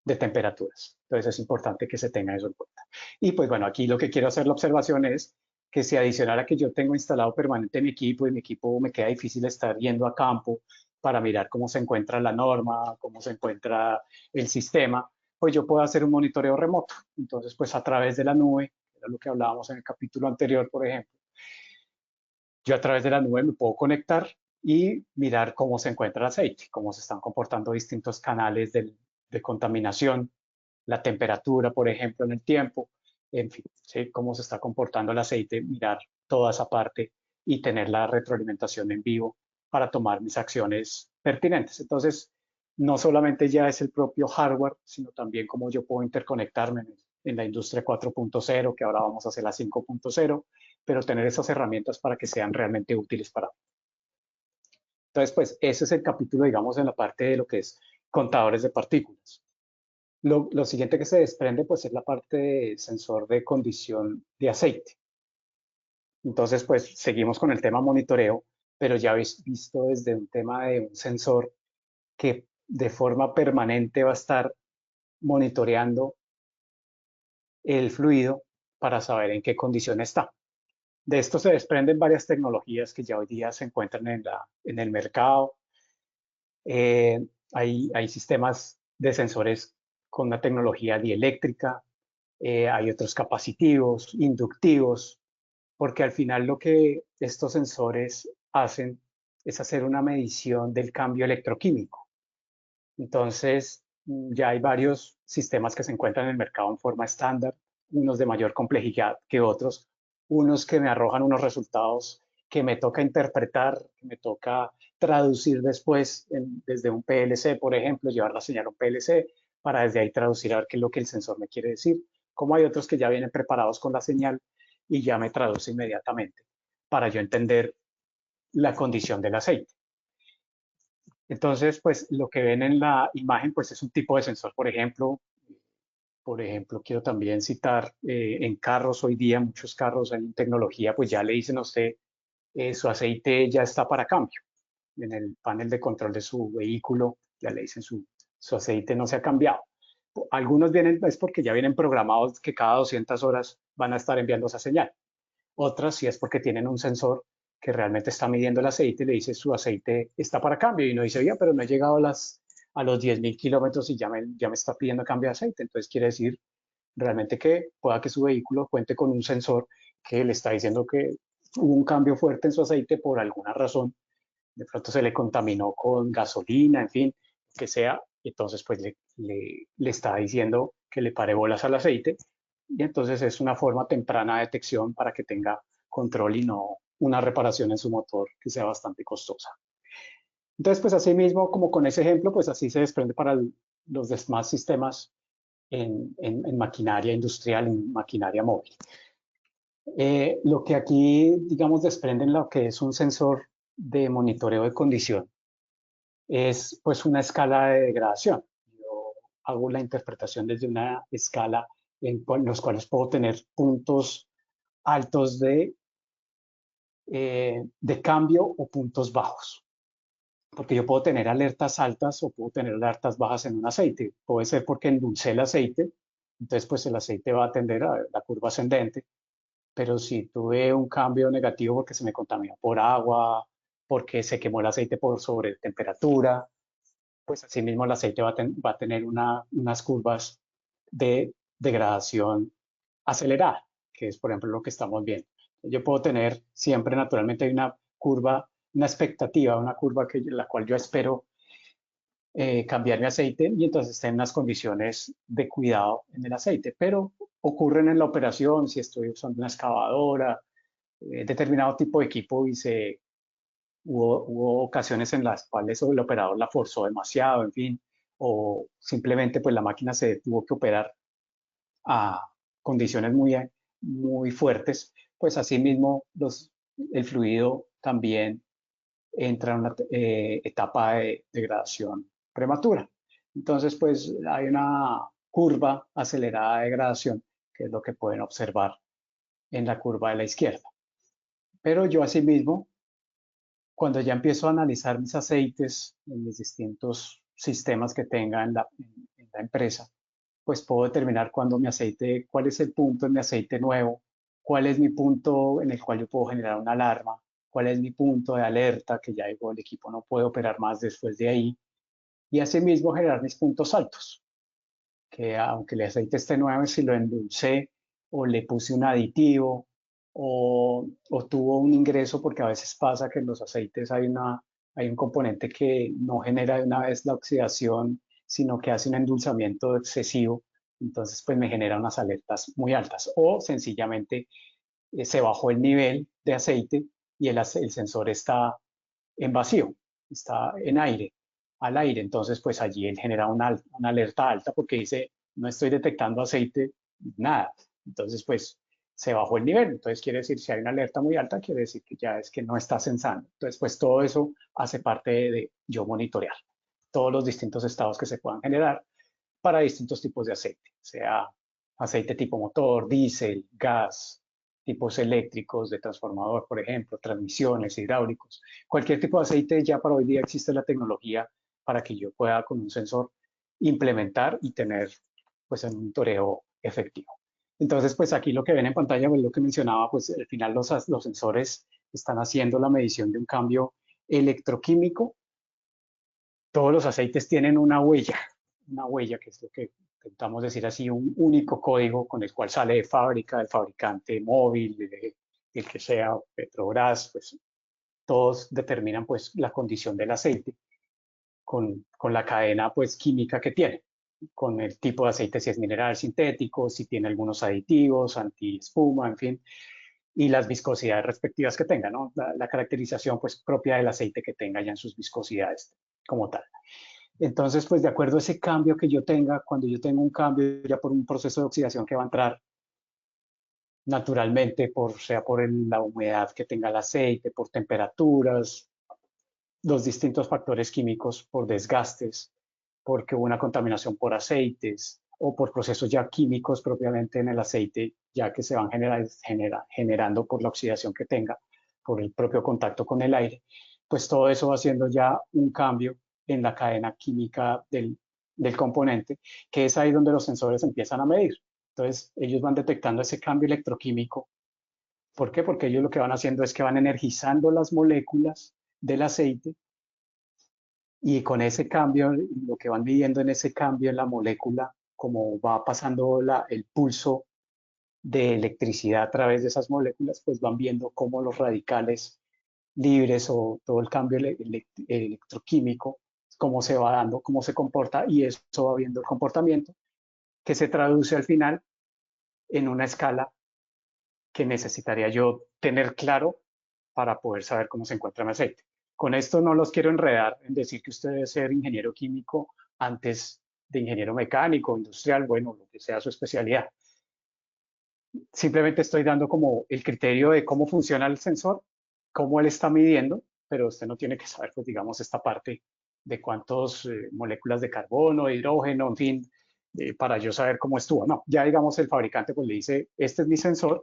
temperaturas. Entonces es importante que se tenga eso en cuenta. Y pues bueno, aquí lo que quiero hacer la observación es que si adicional a que yo tengo instalado permanente mi equipo y mi equipo me queda difícil estar yendo a campo para mirar cómo se encuentra la norma, cómo se encuentra el sistema, pues yo puedo hacer un monitoreo remoto. Entonces, pues a través de la nube, que era lo que hablábamos en el capítulo anterior, por ejemplo, yo a través de la nube me puedo conectar y mirar cómo se encuentra el aceite, cómo se están comportando distintos canales de contaminación, la temperatura, por ejemplo, en el tiempo, en fin, ¿sí? Cómo se está comportando el aceite, mirar toda esa parte y tener la retroalimentación en vivo para tomar mis acciones pertinentes. Entonces, no solamente ya es el propio hardware, sino también cómo yo puedo interconectarme en la industria 4.0, que ahora vamos a hacer la 5.0, pero tener esas herramientas para que sean realmente útiles para mí. Entonces, pues ese es el capítulo, digamos, en la parte de lo que es contadores de partículas. Lo siguiente que se desprende, pues es la parte de sensor de condición de aceite. Entonces, pues seguimos con el tema monitoreo, pero ya habéis visto desde un tema de un sensor que de forma permanente va a estar monitoreando el fluido para saber en qué condición está. De esto se desprenden varias tecnologías que ya hoy día se encuentran en el mercado. Eh, hay sistemas de sensores con una tecnología dieléctrica, hay otros capacitivos, inductivos, porque al final lo que estos sensores hacen es hacer una medición del cambio electroquímico. Entonces, ya hay varios sistemas que se encuentran en el mercado en forma estándar, unos de mayor complejidad que otros, unos que me arrojan unos resultados que me toca interpretar, que me toca traducir después desde un PLC, por ejemplo, llevar la señal a un PLC para desde ahí traducir a ver qué es lo que el sensor me quiere decir. Como hay otros que ya vienen preparados con la señal y ya me traduce inmediatamente para yo entender la condición del aceite. Entonces, pues lo que ven en la imagen, pues es un tipo de sensor, por ejemplo, quiero también citar en carros hoy día, muchos carros en tecnología, pues ya le dicen a usted, su aceite ya está para cambio. En el panel de control de su vehículo, ya le dicen su aceite no se ha cambiado. Algunos vienen, es porque ya vienen programados que cada 200 horas van a estar enviando esa señal. Otras sí es porque tienen un sensor que realmente está midiendo el aceite y le dice su aceite está para cambio y no dice, oye, pero no he llegado a los 10.000 kilómetros y ya me está pidiendo cambio de aceite. Entonces quiere decir realmente que pueda que su vehículo cuente con un sensor que le está diciendo que hubo un cambio fuerte en su aceite por alguna razón. De pronto se le contaminó con gasolina, en fin, que sea. Entonces pues le está diciendo que le pare bolas al aceite y entonces es una forma temprana de detección para que tenga control y no una reparación en su motor que sea bastante costosa. Entonces, pues así mismo, como con ese ejemplo, pues así se desprende para los demás sistemas en maquinaria industrial, en maquinaria móvil. Lo que aquí, digamos, desprende en lo que es un sensor de monitoreo de condición es pues una escala de degradación. Yo hago la interpretación desde una escala en los cuales puedo tener puntos altos de cambio o puntos bajos. Porque yo puedo tener alertas altas o puedo tener alertas bajas en un aceite. Puede ser porque endulcé el aceite, entonces pues el aceite va a tender a la curva ascendente, pero si tuve un cambio negativo porque se me contaminó por agua, porque se quemó el aceite por sobre temperatura, pues asimismo el aceite va a tener unas curvas de degradación acelerada, que es por ejemplo lo que estamos viendo. Yo puedo tener siempre, naturalmente, hay una curva, una expectativa, una curva la cual yo espero cambiar mi aceite y entonces está en unas condiciones de cuidado en el aceite, pero ocurren en la operación, si estoy usando una excavadora, determinado tipo de equipo y hubo ocasiones en las cuales el operador la forzó demasiado, en fin, o simplemente pues la máquina se tuvo que operar a condiciones muy fuertes, pues asimismo el fluido también entra en una etapa de degradación prematura. Entonces, pues hay una curva acelerada de degradación, que es lo que pueden observar en la curva de la izquierda. Pero yo asimismo, cuando ya empiezo a analizar mis aceites en mis distintos sistemas que tenga en la empresa, pues puedo determinar cuándo mi aceite, cuál es el punto en mi aceite nuevo, cuál es mi punto en el cual yo puedo generar una alarma, cuál es mi punto de alerta, que ya digo, el equipo no puede operar más después de ahí, y asimismo generar mis puntos altos, que aunque el aceite esté nuevo, si lo endulcé o le puse un aditivo o tuvo un ingreso, porque a veces pasa que en los aceites hay un componente que no genera de una vez la oxidación, sino que hace un endulzamiento excesivo, entonces pues me genera unas alertas muy altas. O sencillamente se bajó el nivel de aceite y el sensor está en vacío, está en aire, al aire. Entonces, pues allí él genera una alerta alta porque dice, no estoy detectando aceite, nada. Entonces, pues se bajó el nivel. Entonces, quiere decir, si hay una alerta muy alta, quiere decir que ya es que no está sensando. Entonces, pues todo eso hace parte de yo monitorear todos los distintos estados que se puedan generar para distintos tipos de aceite, sea aceite tipo motor, diésel, gas, tipos eléctricos de transformador, por ejemplo, transmisiones, hidráulicos. Cualquier tipo de aceite, ya para hoy día existe la tecnología para que yo pueda con un sensor implementar y tener pues un monitoreo efectivo. Entonces, pues aquí lo que ven en pantalla, pues lo que mencionaba, pues al final los sensores están haciendo la medición de un cambio electroquímico. Todos los aceites tienen una huella que es lo que intentamos decir así, un único código con el cual sale de fábrica, del fabricante móvil, el que sea, Petrobras, pues todos determinan pues la condición del aceite con la cadena pues química que tiene, con el tipo de aceite, si es mineral sintético, si tiene algunos aditivos, antiespuma, en fin, y las viscosidades respectivas que tenga, ¿no? La caracterización pues propia del aceite que tenga ya en sus viscosidades como tal. Entonces, pues de acuerdo a ese cambio que yo tenga, cuando yo tengo un cambio ya por un proceso de oxidación que va a entrar naturalmente, sea por la humedad que tenga el aceite, por temperaturas, los distintos factores químicos, por desgastes, porque hubo una contaminación por aceites o por procesos ya químicos propiamente en el aceite, ya que se van generando por la oxidación que tenga, por el propio contacto con el aire, pues todo eso va haciendo ya un cambio en la cadena química del componente, que es ahí donde los sensores empiezan a medir. Entonces, ellos van detectando ese cambio electroquímico. ¿Por qué? Porque ellos lo que van haciendo es que van energizando las moléculas del aceite y con ese cambio, lo que van midiendo en ese cambio en la molécula, como va pasando el pulso de electricidad a través de esas moléculas, pues van viendo cómo los radicales libres o todo el cambio electroquímico, cómo se va dando, cómo se comporta y eso va viendo el comportamiento que se traduce al final en una escala que necesitaría yo tener claro para poder saber cómo se encuentra mi aceite. Con esto no los quiero enredar en decir que usted debe ser ingeniero químico antes de ingeniero mecánico, industrial, bueno, lo que sea su especialidad. Simplemente estoy dando como el criterio de cómo funciona el sensor, cómo él está midiendo, pero usted no tiene que saber, pues digamos, esta parte de cuántas moléculas de carbono, de hidrógeno, en fin, para yo saber cómo estuvo. No, ya digamos el fabricante pues le dice, este es mi sensor,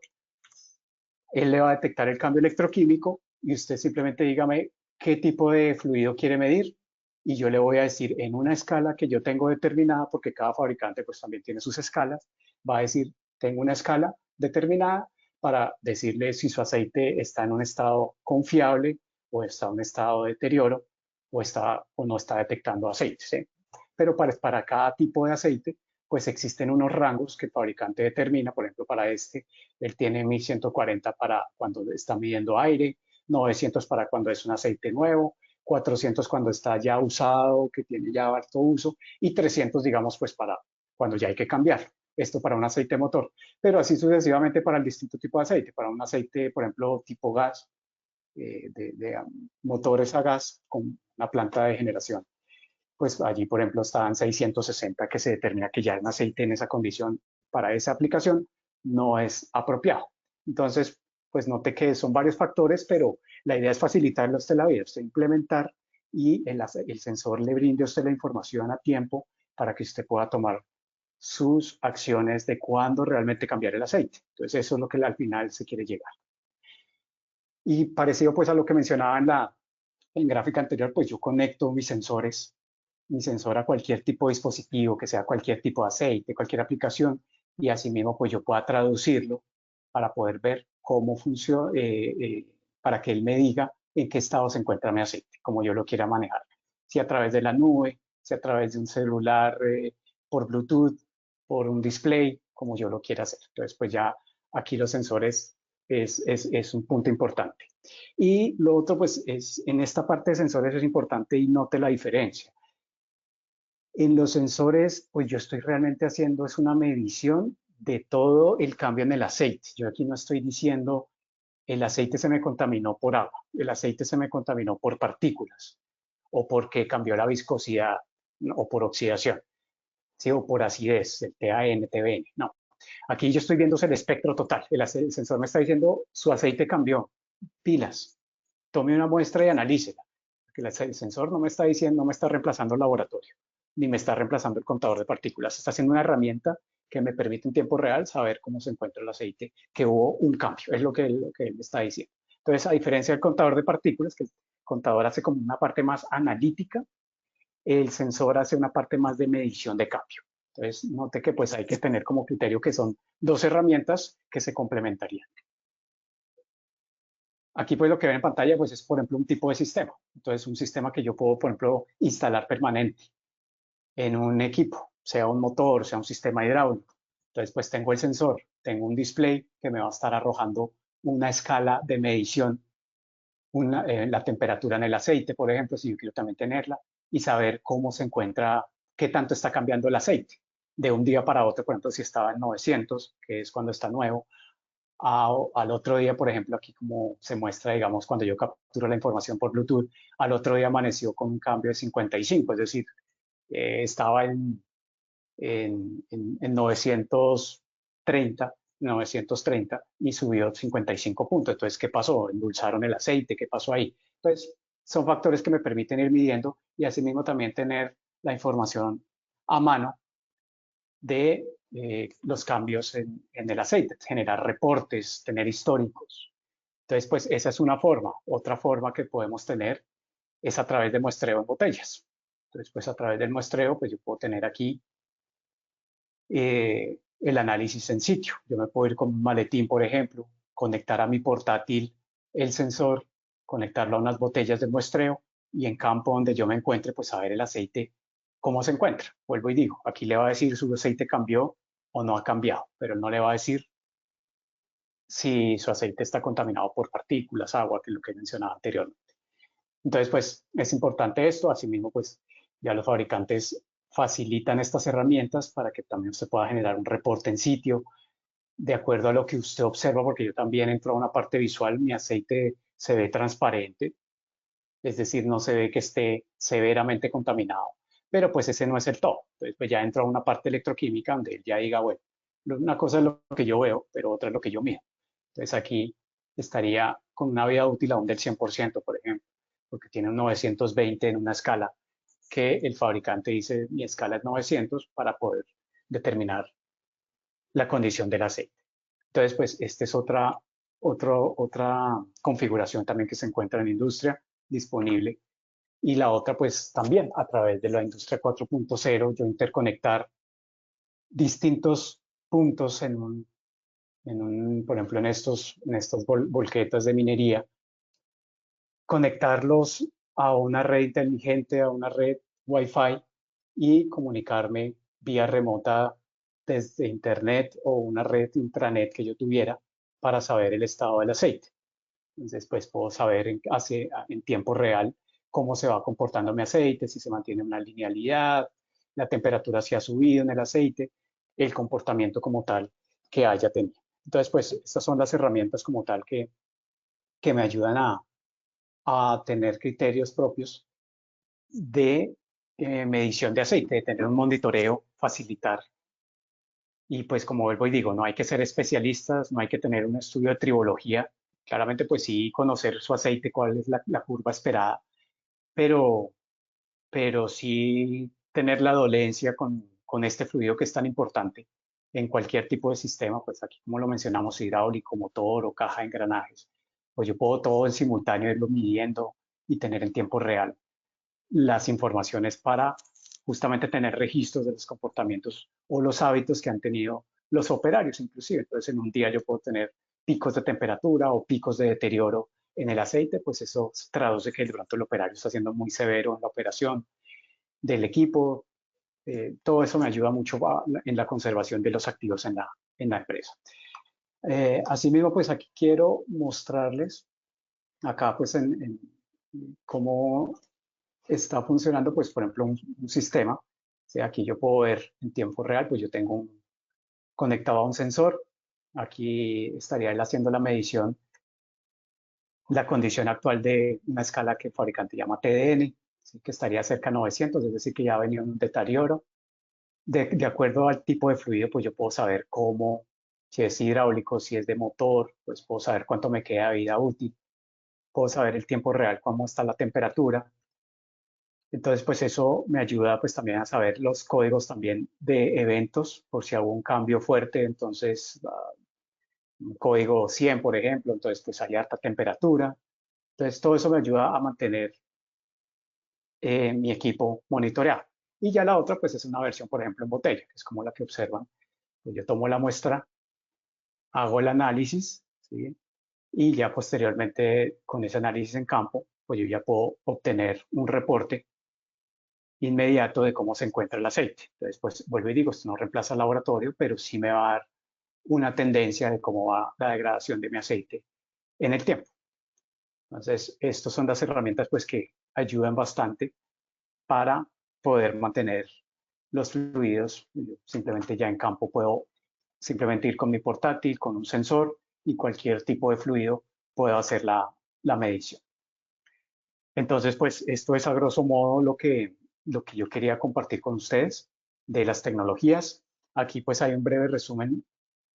él le va a detectar el cambio electroquímico y usted simplemente dígame qué tipo de fluido quiere medir y yo le voy a decir en una escala que yo tengo determinada, porque cada fabricante pues también tiene sus escalas, va a decir, tengo una escala determinada para decirle si su aceite está en un estado confiable o está en un estado de deterioro o no está detectando aceite. ¿Sí? Pero para cada tipo de aceite pues existen unos rangos que el fabricante determina, por ejemplo, para este, él tiene 1140 para cuando está midiendo aire, 900 para cuando es un aceite nuevo, 400 cuando está ya usado, que tiene ya harto uso, y 300, digamos, pues para cuando ya hay que cambiar. Esto para un aceite motor, pero así sucesivamente para el distinto tipo de aceite, para un aceite, por ejemplo, tipo gas, motores a gas con una planta de generación pues allí, por ejemplo, estaban 660 que se determina que ya un aceite en esa condición para esa aplicación no es apropiado. Entonces, pues note que son varios factores, pero la idea es facilitarle a usted la vida, usted implementar y el sensor le brinde a usted la información a tiempo para que usted pueda tomar sus acciones de cuándo realmente cambiar el aceite. Entonces, eso es lo que al final se quiere llegar. Y parecido pues a lo que mencionaba en gráfica anterior, pues yo conecto mis sensores mi sensor a cualquier tipo de dispositivo, que sea cualquier tipo de aceite, cualquier aplicación, y asimismo pues yo pueda traducirlo para poder ver cómo funciona, para que él me diga en qué estado se encuentra mi aceite, como yo lo quiera manejar. Si a través de la nube, si a través de un celular, por Bluetooth, por un display, como yo lo quiera hacer. Entonces pues ya aquí los sensores es un punto importante. Y lo otro, pues, es en esta parte de sensores es importante y note la diferencia. En los sensores, pues yo estoy realmente haciendo es una medición de todo el cambio en el aceite. Yo aquí no estoy diciendo el aceite se me contaminó por agua, el aceite se me contaminó por partículas, o porque cambió la viscosidad, ¿no? O por oxidación, ¿sí? O por acidez, el TAN, TBN. No, aquí yo estoy viendo el espectro total. El sensor me está diciendo su aceite cambió, pilas, tome una muestra y analícela. Porque el sensor no me está diciendo, no me está reemplazando el laboratorio, ni me está reemplazando el contador de partículas. Está haciendo una herramienta que me permite en tiempo real saber cómo se encuentra el aceite, que hubo un cambio, es lo que él me está diciendo. Entonces, a diferencia del contador de partículas, que el contador hace como una parte más analítica, el sensor hace una parte más de medición de cambio. Entonces, note que pues hay que tener como criterio que son dos herramientas que se complementarían. Aquí pues lo que ven en pantalla pues es por ejemplo un tipo de sistema. Entonces un sistema que yo puedo por ejemplo instalar permanente en un equipo, sea un motor, sea un sistema hidráulico. Entonces pues tengo el sensor, tengo un display que me va a estar arrojando una escala de medición, la temperatura en el aceite, por ejemplo, si yo quiero también tenerla, y saber cómo se encuentra, qué tanto está cambiando el aceite de un día para otro, por ejemplo, si estaba en 900, que es cuando está nuevo, al otro día, por ejemplo, aquí como se muestra, digamos, cuando yo capturo la información por Bluetooth, al otro día amaneció con un cambio de 55, es decir, estaba en 930 y subió 55 puntos. Entonces, ¿qué pasó? Endulzaron el aceite, ¿qué pasó ahí? Entonces, son factores que me permiten ir midiendo y asimismo también tener la información a mano de los cambios en el aceite, generar reportes, tener históricos. Entonces, pues esa es una forma. Otra forma que podemos tener es a través de muestreo en botellas. Entonces, pues a través del muestreo, pues yo puedo tener aquí el análisis en sitio. Yo me puedo ir con un maletín, por ejemplo, conectar a mi portátil el sensor, conectarlo a unas botellas de muestreo y en campo donde yo me encuentre, pues saber el aceite cómo se encuentra. Vuelvo y digo, aquí le va a decir su aceite cambió o no ha cambiado, pero no le va a decir si su aceite está contaminado por partículas, agua, que es lo que mencionaba anteriormente. Entonces, pues es importante esto. Asimismo, pues ya los fabricantes facilitan estas herramientas para que también se pueda generar un reporte en sitio de acuerdo a lo que usted observa, porque yo también entro a una parte visual, mi aceite se ve transparente, es decir, no se ve que esté severamente contaminado, pero pues ese no es el todo. Entonces, pues ya entro a una parte electroquímica donde él ya diga, bueno, una cosa es lo que yo veo, pero otra es lo que yo mido. Entonces aquí estaría con una vida útil aún del 100%, por ejemplo, porque tiene un 920 en una escala que el fabricante dice mi escala es 900 para poder determinar la condición del aceite. Entonces, pues esta es otra configuración también que se encuentra en la industria disponible. Y la otra, pues también a través de la industria 4.0, yo interconectar distintos puntos por ejemplo, en estos volquetas de minería, conectarlos a una red inteligente, a una red Wi-Fi y comunicarme vía remota desde internet o una red intranet que yo tuviera para saber el estado del aceite. Entonces, pues puedo saber en tiempo real cómo se va comportando mi aceite, si se mantiene una linealidad, la temperatura si ha subido en el aceite, el comportamiento como tal que haya tenido. Entonces, pues estas son las herramientas como tal que me ayudan a tener criterios propios de medición de aceite, de tener un monitoreo, facilitar. Y pues como vuelvo y digo, no hay que ser especialistas, no hay que tener un estudio de tribología. Claramente pues sí conocer su aceite, cuál es la curva esperada, pero, pero sí tener la dolencia con este fluido que es tan importante en cualquier tipo de sistema, pues aquí como lo mencionamos, hidráulico, motor o caja de engranajes, pues yo puedo todo en simultáneo irlo midiendo y tener en tiempo real las informaciones para justamente tener registros de los comportamientos o los hábitos que han tenido los operarios inclusive. Entonces en un día yo puedo tener picos de temperatura o picos de deterioro en el aceite, pues eso traduce que de pronto el operario está siendo muy severo en la operación del equipo. Todo eso me ayuda mucho en la conservación de los activos en la empresa. Asimismo, pues aquí quiero mostrarles acá pues en cómo está funcionando, pues, por ejemplo, un sistema. ¿sí? Aquí yo puedo ver en tiempo real, pues yo tengo conectado a un sensor. Aquí estaría él haciendo la medición, la condición actual de una escala que el fabricante llama TDN, ¿sí? Que estaría cerca de 900, es decir, que ya ha venido un deterioro. De acuerdo al tipo de fluido, pues yo puedo saber cómo, si es hidráulico, si es de motor, pues puedo saber cuánto me queda de vida útil, puedo saber el tiempo real, cómo está la temperatura. Entonces, pues eso me ayuda pues también a saber los códigos también de eventos, por si hubo un cambio fuerte, entonces un código 100, por ejemplo, entonces pues hay alta temperatura. Entonces, todo eso me ayuda a mantener mi equipo monitoreado. Y ya la otra, pues es una versión, por ejemplo, en botella, que es como la que observan. Pues yo tomo la muestra, hago el análisis, ¿sí? Y ya posteriormente, con ese análisis en campo, pues yo ya puedo obtener un reporte inmediato de cómo se encuentra el aceite. Entonces, pues vuelvo y digo, esto no reemplaza el laboratorio, pero sí me va a dar una tendencia de cómo va la degradación de mi aceite en el tiempo. Entonces, estas son las herramientas pues que ayudan bastante para poder mantener los fluidos. Yo simplemente ya en campo puedo simplemente ir con mi portátil, con un sensor y cualquier tipo de fluido puedo hacer la medición. Entonces, pues esto es a grosso modo lo que yo quería compartir con ustedes de las tecnologías. Aquí pues hay un breve resumen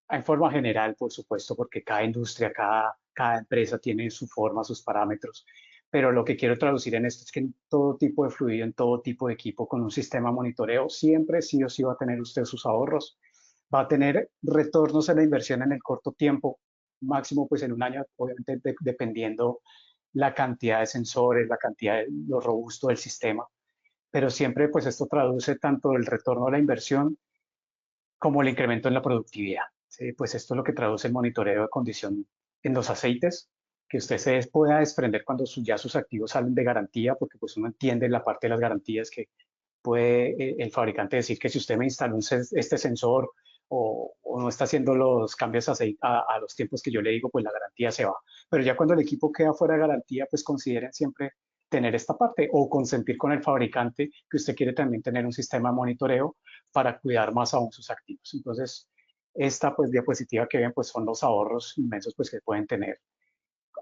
en forma general, por supuesto, porque cada industria, cada empresa tiene su forma, sus parámetros, pero lo que quiero traducir en esto es que en todo tipo de fluido, en todo tipo de equipo con un sistema de monitoreo, siempre sí o sí va a tener usted sus ahorros, va a tener retornos en la inversión en el corto tiempo, máximo pues en un año, obviamente dependiendo la cantidad de sensores, la cantidad de lo robusto del sistema, pero siempre pues esto traduce tanto el retorno a la inversión como el incremento en la productividad. ¿Sí? Pues esto es lo que traduce el monitoreo de condición en los aceites, que usted se pueda desprender cuando ya sus activos salen de garantía, porque pues uno entiende la parte de las garantías que puede el fabricante decir que si usted me instaló este sensor o no está haciendo los cambios a los tiempos que yo le digo, pues la garantía se va. Pero ya cuando el equipo queda fuera de garantía, pues consideren siempre tener esta parte o consentir con el fabricante que usted quiere también tener un sistema de monitoreo para cuidar más aún sus activos. Entonces, esta pues diapositiva que ven pues son los ahorros inmensos pues que pueden tener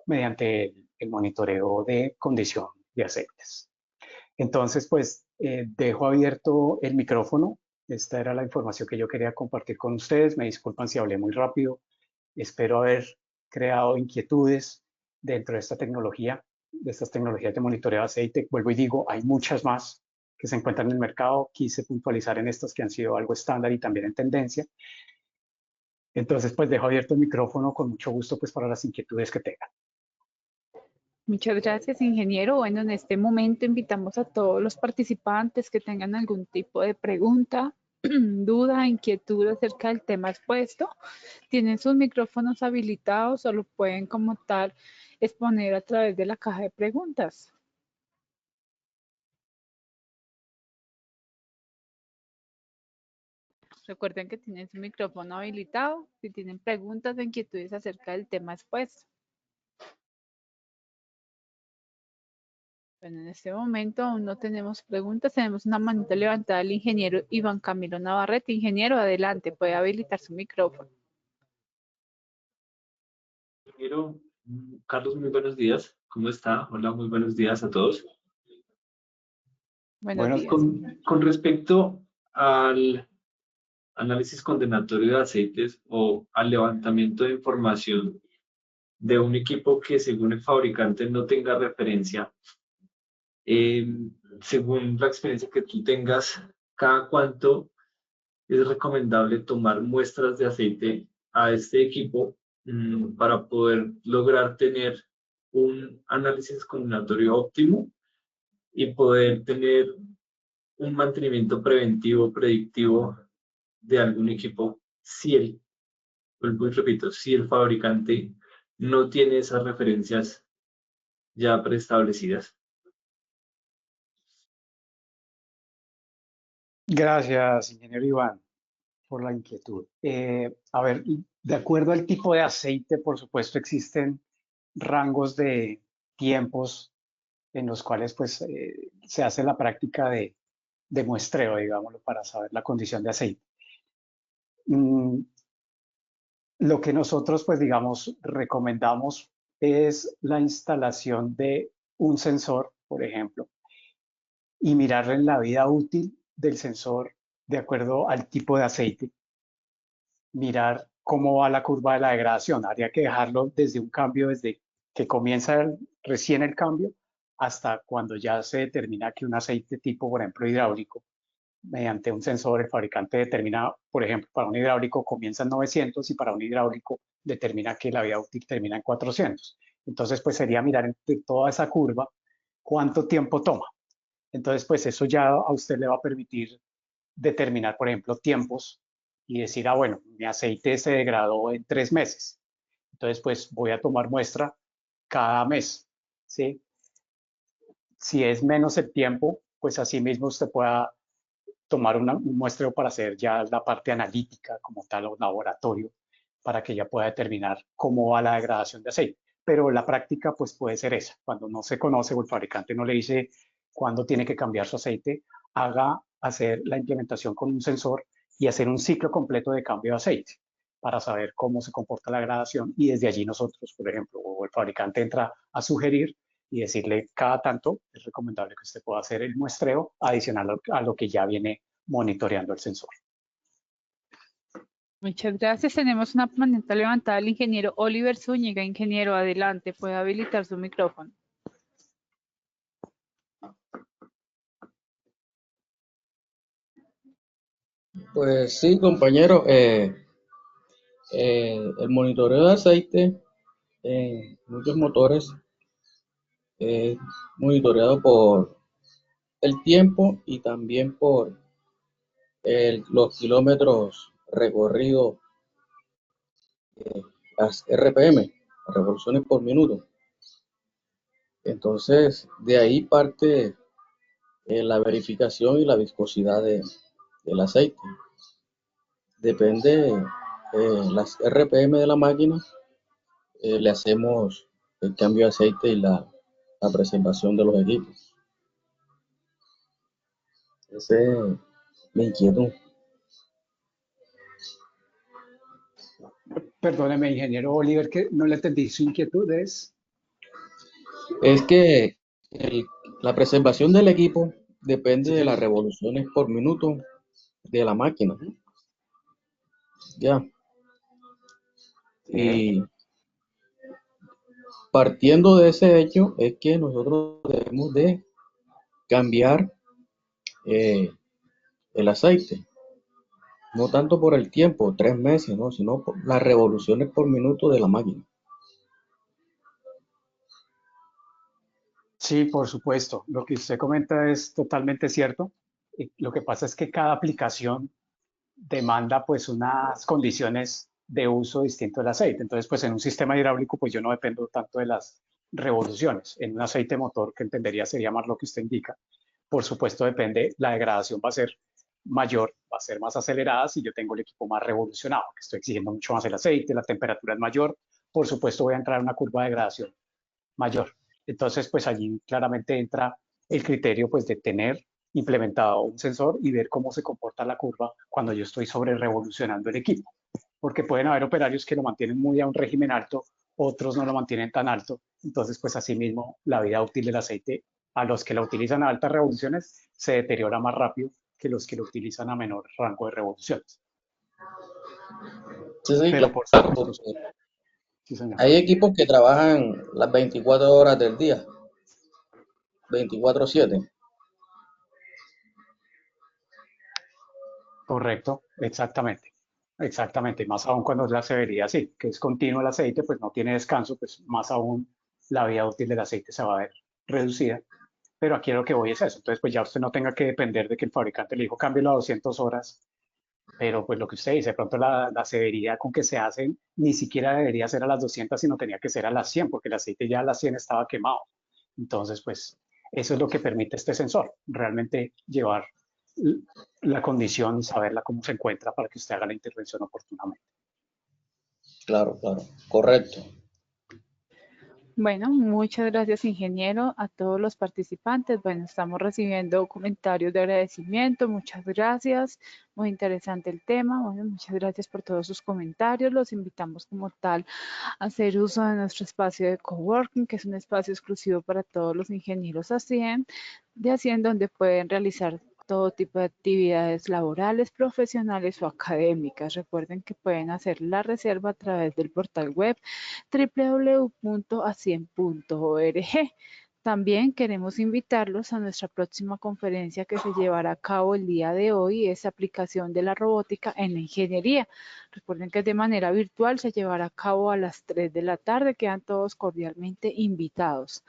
mediante el monitoreo de condición de aceites. Entonces, pues dejo abierto el micrófono. Esta era la información que yo quería compartir con ustedes. Me disculpan si hablé muy rápido. Espero haber creado inquietudes dentro de esta tecnología, de estas tecnologías de monitoreo de aceite. Vuelvo y digo, hay muchas más que se encuentran en el mercado. Quise puntualizar en estas que han sido algo estándar y también en tendencia. Entonces, pues dejo abierto el micrófono con mucho gusto pues para las inquietudes que tengan. Muchas gracias, ingeniero. Bueno, en este momento invitamos a todos los participantes que tengan algún tipo de pregunta, duda, inquietud acerca del tema expuesto. Tienen sus micrófonos habilitados o lo pueden como tal exponer a través de la caja de preguntas. Recuerden que tienen su micrófono habilitado si tienen preguntas o inquietudes acerca del tema expuesto. Bueno, en este momento aún no tenemos preguntas, tenemos una manita levantada del ingeniero Iván Camilo Navarrete. Ingeniero, adelante, puede habilitar su micrófono. Ingeniero Carlos, muy buenos días. ¿Cómo está? Hola, muy buenos días a todos. Buenos Buenos días. Con respecto al análisis condenatorio de aceites o al levantamiento de información de un equipo que según el fabricante no tenga referencia, eh, según la experiencia que tú tengas, ¿cada cuánto es recomendable tomar muestras de aceite a este equipo para poder lograr tener un análisis combinatorio óptimo y poder tener un mantenimiento preventivo, predictivo de algún equipo si vuelvo y repito, si el fabricante no tiene esas referencias ya preestablecidas? Gracias, ingeniero Iván, por la inquietud. A ver, de acuerdo al tipo de aceite, por supuesto, existen rangos de tiempos en los cuales pues se hace la práctica de muestreo, digámoslo, para saber la condición de aceite. Mm, Lo que nosotros, pues digamos, recomendamos es la instalación de un sensor, por ejemplo, y mirar en la vida útil del sensor de acuerdo al tipo de aceite, mirar cómo va la curva de la degradación. Habría que dejarlo desde un cambio, desde que comienza recién el cambio, hasta cuando ya se determina que un aceite tipo, por ejemplo, hidráulico, mediante un sensor, el fabricante determina, por ejemplo, para un hidráulico comienza en 900 y para un hidráulico determina que la vida útil termina en 400. Entonces, pues sería mirar entre toda esa curva cuánto tiempo toma. Entonces, pues eso ya a usted le va a permitir determinar, por ejemplo, tiempos y decir, ah, bueno, mi aceite se degradó en 3 meses. Entonces, pues voy a tomar muestra cada mes, ¿sí? Si es menos el tiempo, pues así mismo usted pueda tomar un muestreo para hacer ya la parte analítica como tal o laboratorio para que ya pueda determinar cómo va la degradación de aceite. Pero la práctica pues puede ser esa. Cuando no se conoce o el fabricante no le dice cuándo tiene que cambiar su aceite, haga hacer la implementación con un sensor y hacer un ciclo completo de cambio de aceite para saber cómo se comporta la degradación y desde allí nosotros, por ejemplo, o el fabricante entra a sugerir y decirle cada tanto es recomendable que usted pueda hacer el muestreo adicional a lo que ya viene monitoreando el sensor. Muchas gracias. Tenemos una manita levantada el ingeniero Oliver Zúñiga. Ingeniero, adelante, puede habilitar su micrófono. Pues sí, compañero, el monitoreo de aceite en muchos motores es monitoreado por el tiempo y también por los kilómetros recorridos, las RPM, las revoluciones por minuto. Entonces, de ahí parte la verificación y la viscosidad del aceite. Depende las RPM de la máquina, le hacemos el cambio de aceite y la preservación de los equipos. Esa es mi inquietud. Perdóneme, ingeniero Oliver, que no le entendí. Su inquietud es. Es que la preservación del equipo depende Sí, de las señor. revoluciones por minuto de la máquina. Ya. Sí. Y partiendo de ese hecho es que nosotros debemos de cambiar eh, el aceite. No tanto por el tiempo, 3 meses, ¿no? Sino por las revoluciones por minuto de la máquina. Sí, por supuesto. Lo que usted comenta es totalmente cierto. Y lo que pasa es que cada aplicación demanda pues unas condiciones de uso distinto del aceite. Entonces, pues en un sistema hidráulico, pues yo no dependo tanto de las revoluciones. En un aceite motor, que entendería sería más lo que usted indica, por supuesto depende, la degradación va a ser mayor, va a ser más acelerada si yo tengo el equipo más revolucionado, que estoy exigiendo mucho más el aceite, la temperatura es mayor, por supuesto voy a entrar en una curva de degradación mayor. Entonces, pues allí claramente entra el criterio pues de tener implementado un sensor y ver cómo se comporta la curva cuando yo estoy sobre revolucionando el equipo, porque pueden haber operarios que lo mantienen muy a un régimen alto, otros no lo mantienen tan alto, entonces pues asimismo la vida útil del aceite a los que lo utilizan a altas revoluciones se deteriora más rápido que los que lo utilizan a menor rango de revoluciones. Sí, sí, Pero por claro, supuesto, porque sí señor. hay equipos que trabajan las 24 horas del día, 24/7. Correcto, exactamente. Exactamente, más aún cuando es la severidad así, que es continuo el aceite, pues no tiene descanso, pues más aún la vida útil del aceite se va a ver reducida. Pero aquí lo que voy es eso. Entonces, pues ya usted no tenga que depender de que el fabricante le dijo cámbielo a 200 horas, pero pues lo que usted dice, de pronto la severidad con que se hacen ni siquiera debería ser a las 200, sino tenía que ser a las 100, porque el aceite ya a las 100 estaba quemado. Entonces, pues eso es lo que permite este sensor, realmente llevar la condición y saberla cómo se encuentra para que usted haga la intervención oportunamente. Claro, claro, correcto. Bueno, muchas gracias, ingeniero, a todos los participantes. Bueno, estamos recibiendo comentarios de agradecimiento. Muchas gracias. Muy interesante el tema. Bueno, muchas gracias por todos sus comentarios. Los invitamos como tal a hacer uso de nuestro espacio de coworking, que es un espacio exclusivo para todos los ingenieros de ASIEN, donde pueden realizar todo tipo de actividades laborales, profesionales o académicas. Recuerden que pueden hacer la reserva a través del portal web www.asien.org. También queremos invitarlos a nuestra próxima conferencia que se llevará a cabo el día de hoy, es aplicación de la robótica en la ingeniería. Recuerden que de manera virtual se llevará a cabo a las 3 de la tarde. Quedan todos cordialmente invitados.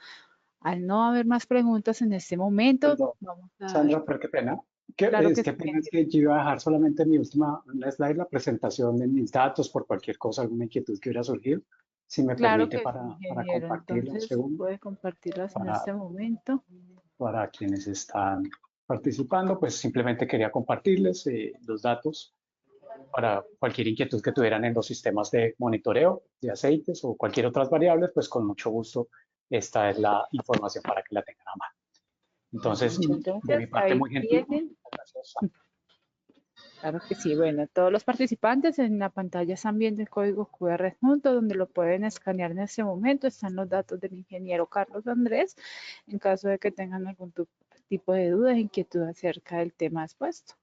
Al no haber más preguntas en este momento, Perdón, vamos a dar, Sandra, pero qué pena. claro que Qué sí, pena es que yo iba a dejar solamente mi última una slide, la presentación de mis datos por cualquier cosa, alguna inquietud que hubiera surgido. Si me claro permite que sí, para ingeniero. compartirla un Entonces, segundo, puede compartirlas en para, este momento. para quienes están participando, pues simplemente quería compartirles los datos para cualquier inquietud que tuvieran en los sistemas de monitoreo de aceites o cualquier otras variables, pues con mucho gusto esta es la información para que la tengan a mano. Bueno, Entonces, muchas de gracias. mi parte, Ahí muy gentil. tienen. Gracias. Claro que sí. Bueno, todos los participantes en la pantalla están viendo el código QR junto, donde lo pueden escanear en este momento. Están los datos del ingeniero Carlos Andrés, en caso de que tengan algún tipo de duda e inquietud acerca del tema expuesto.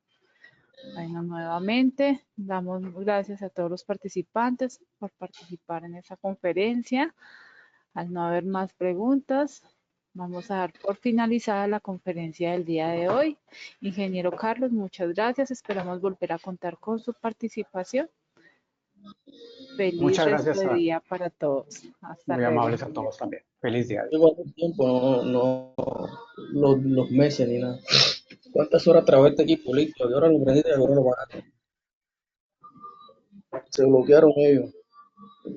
Bueno, nuevamente damos gracias a todos los participantes por participar en esta conferencia. Al no haber más preguntas, vamos a dar por finalizada la conferencia del día de hoy. Ingeniero Carlos, muchas gracias. Esperamos volver a contar con su participación. Feliz Muchas resto gracias, de día para todos. Hasta muy luego, amables a ingeniero. todos también. Feliz día. Igual el tiempo, no los meses ni nada. ¿Cuántas horas trabajó este equipo? Listo, ¿a qué hora lo prendiste y a qué hora lo pagaste? Se bloquearon ellos.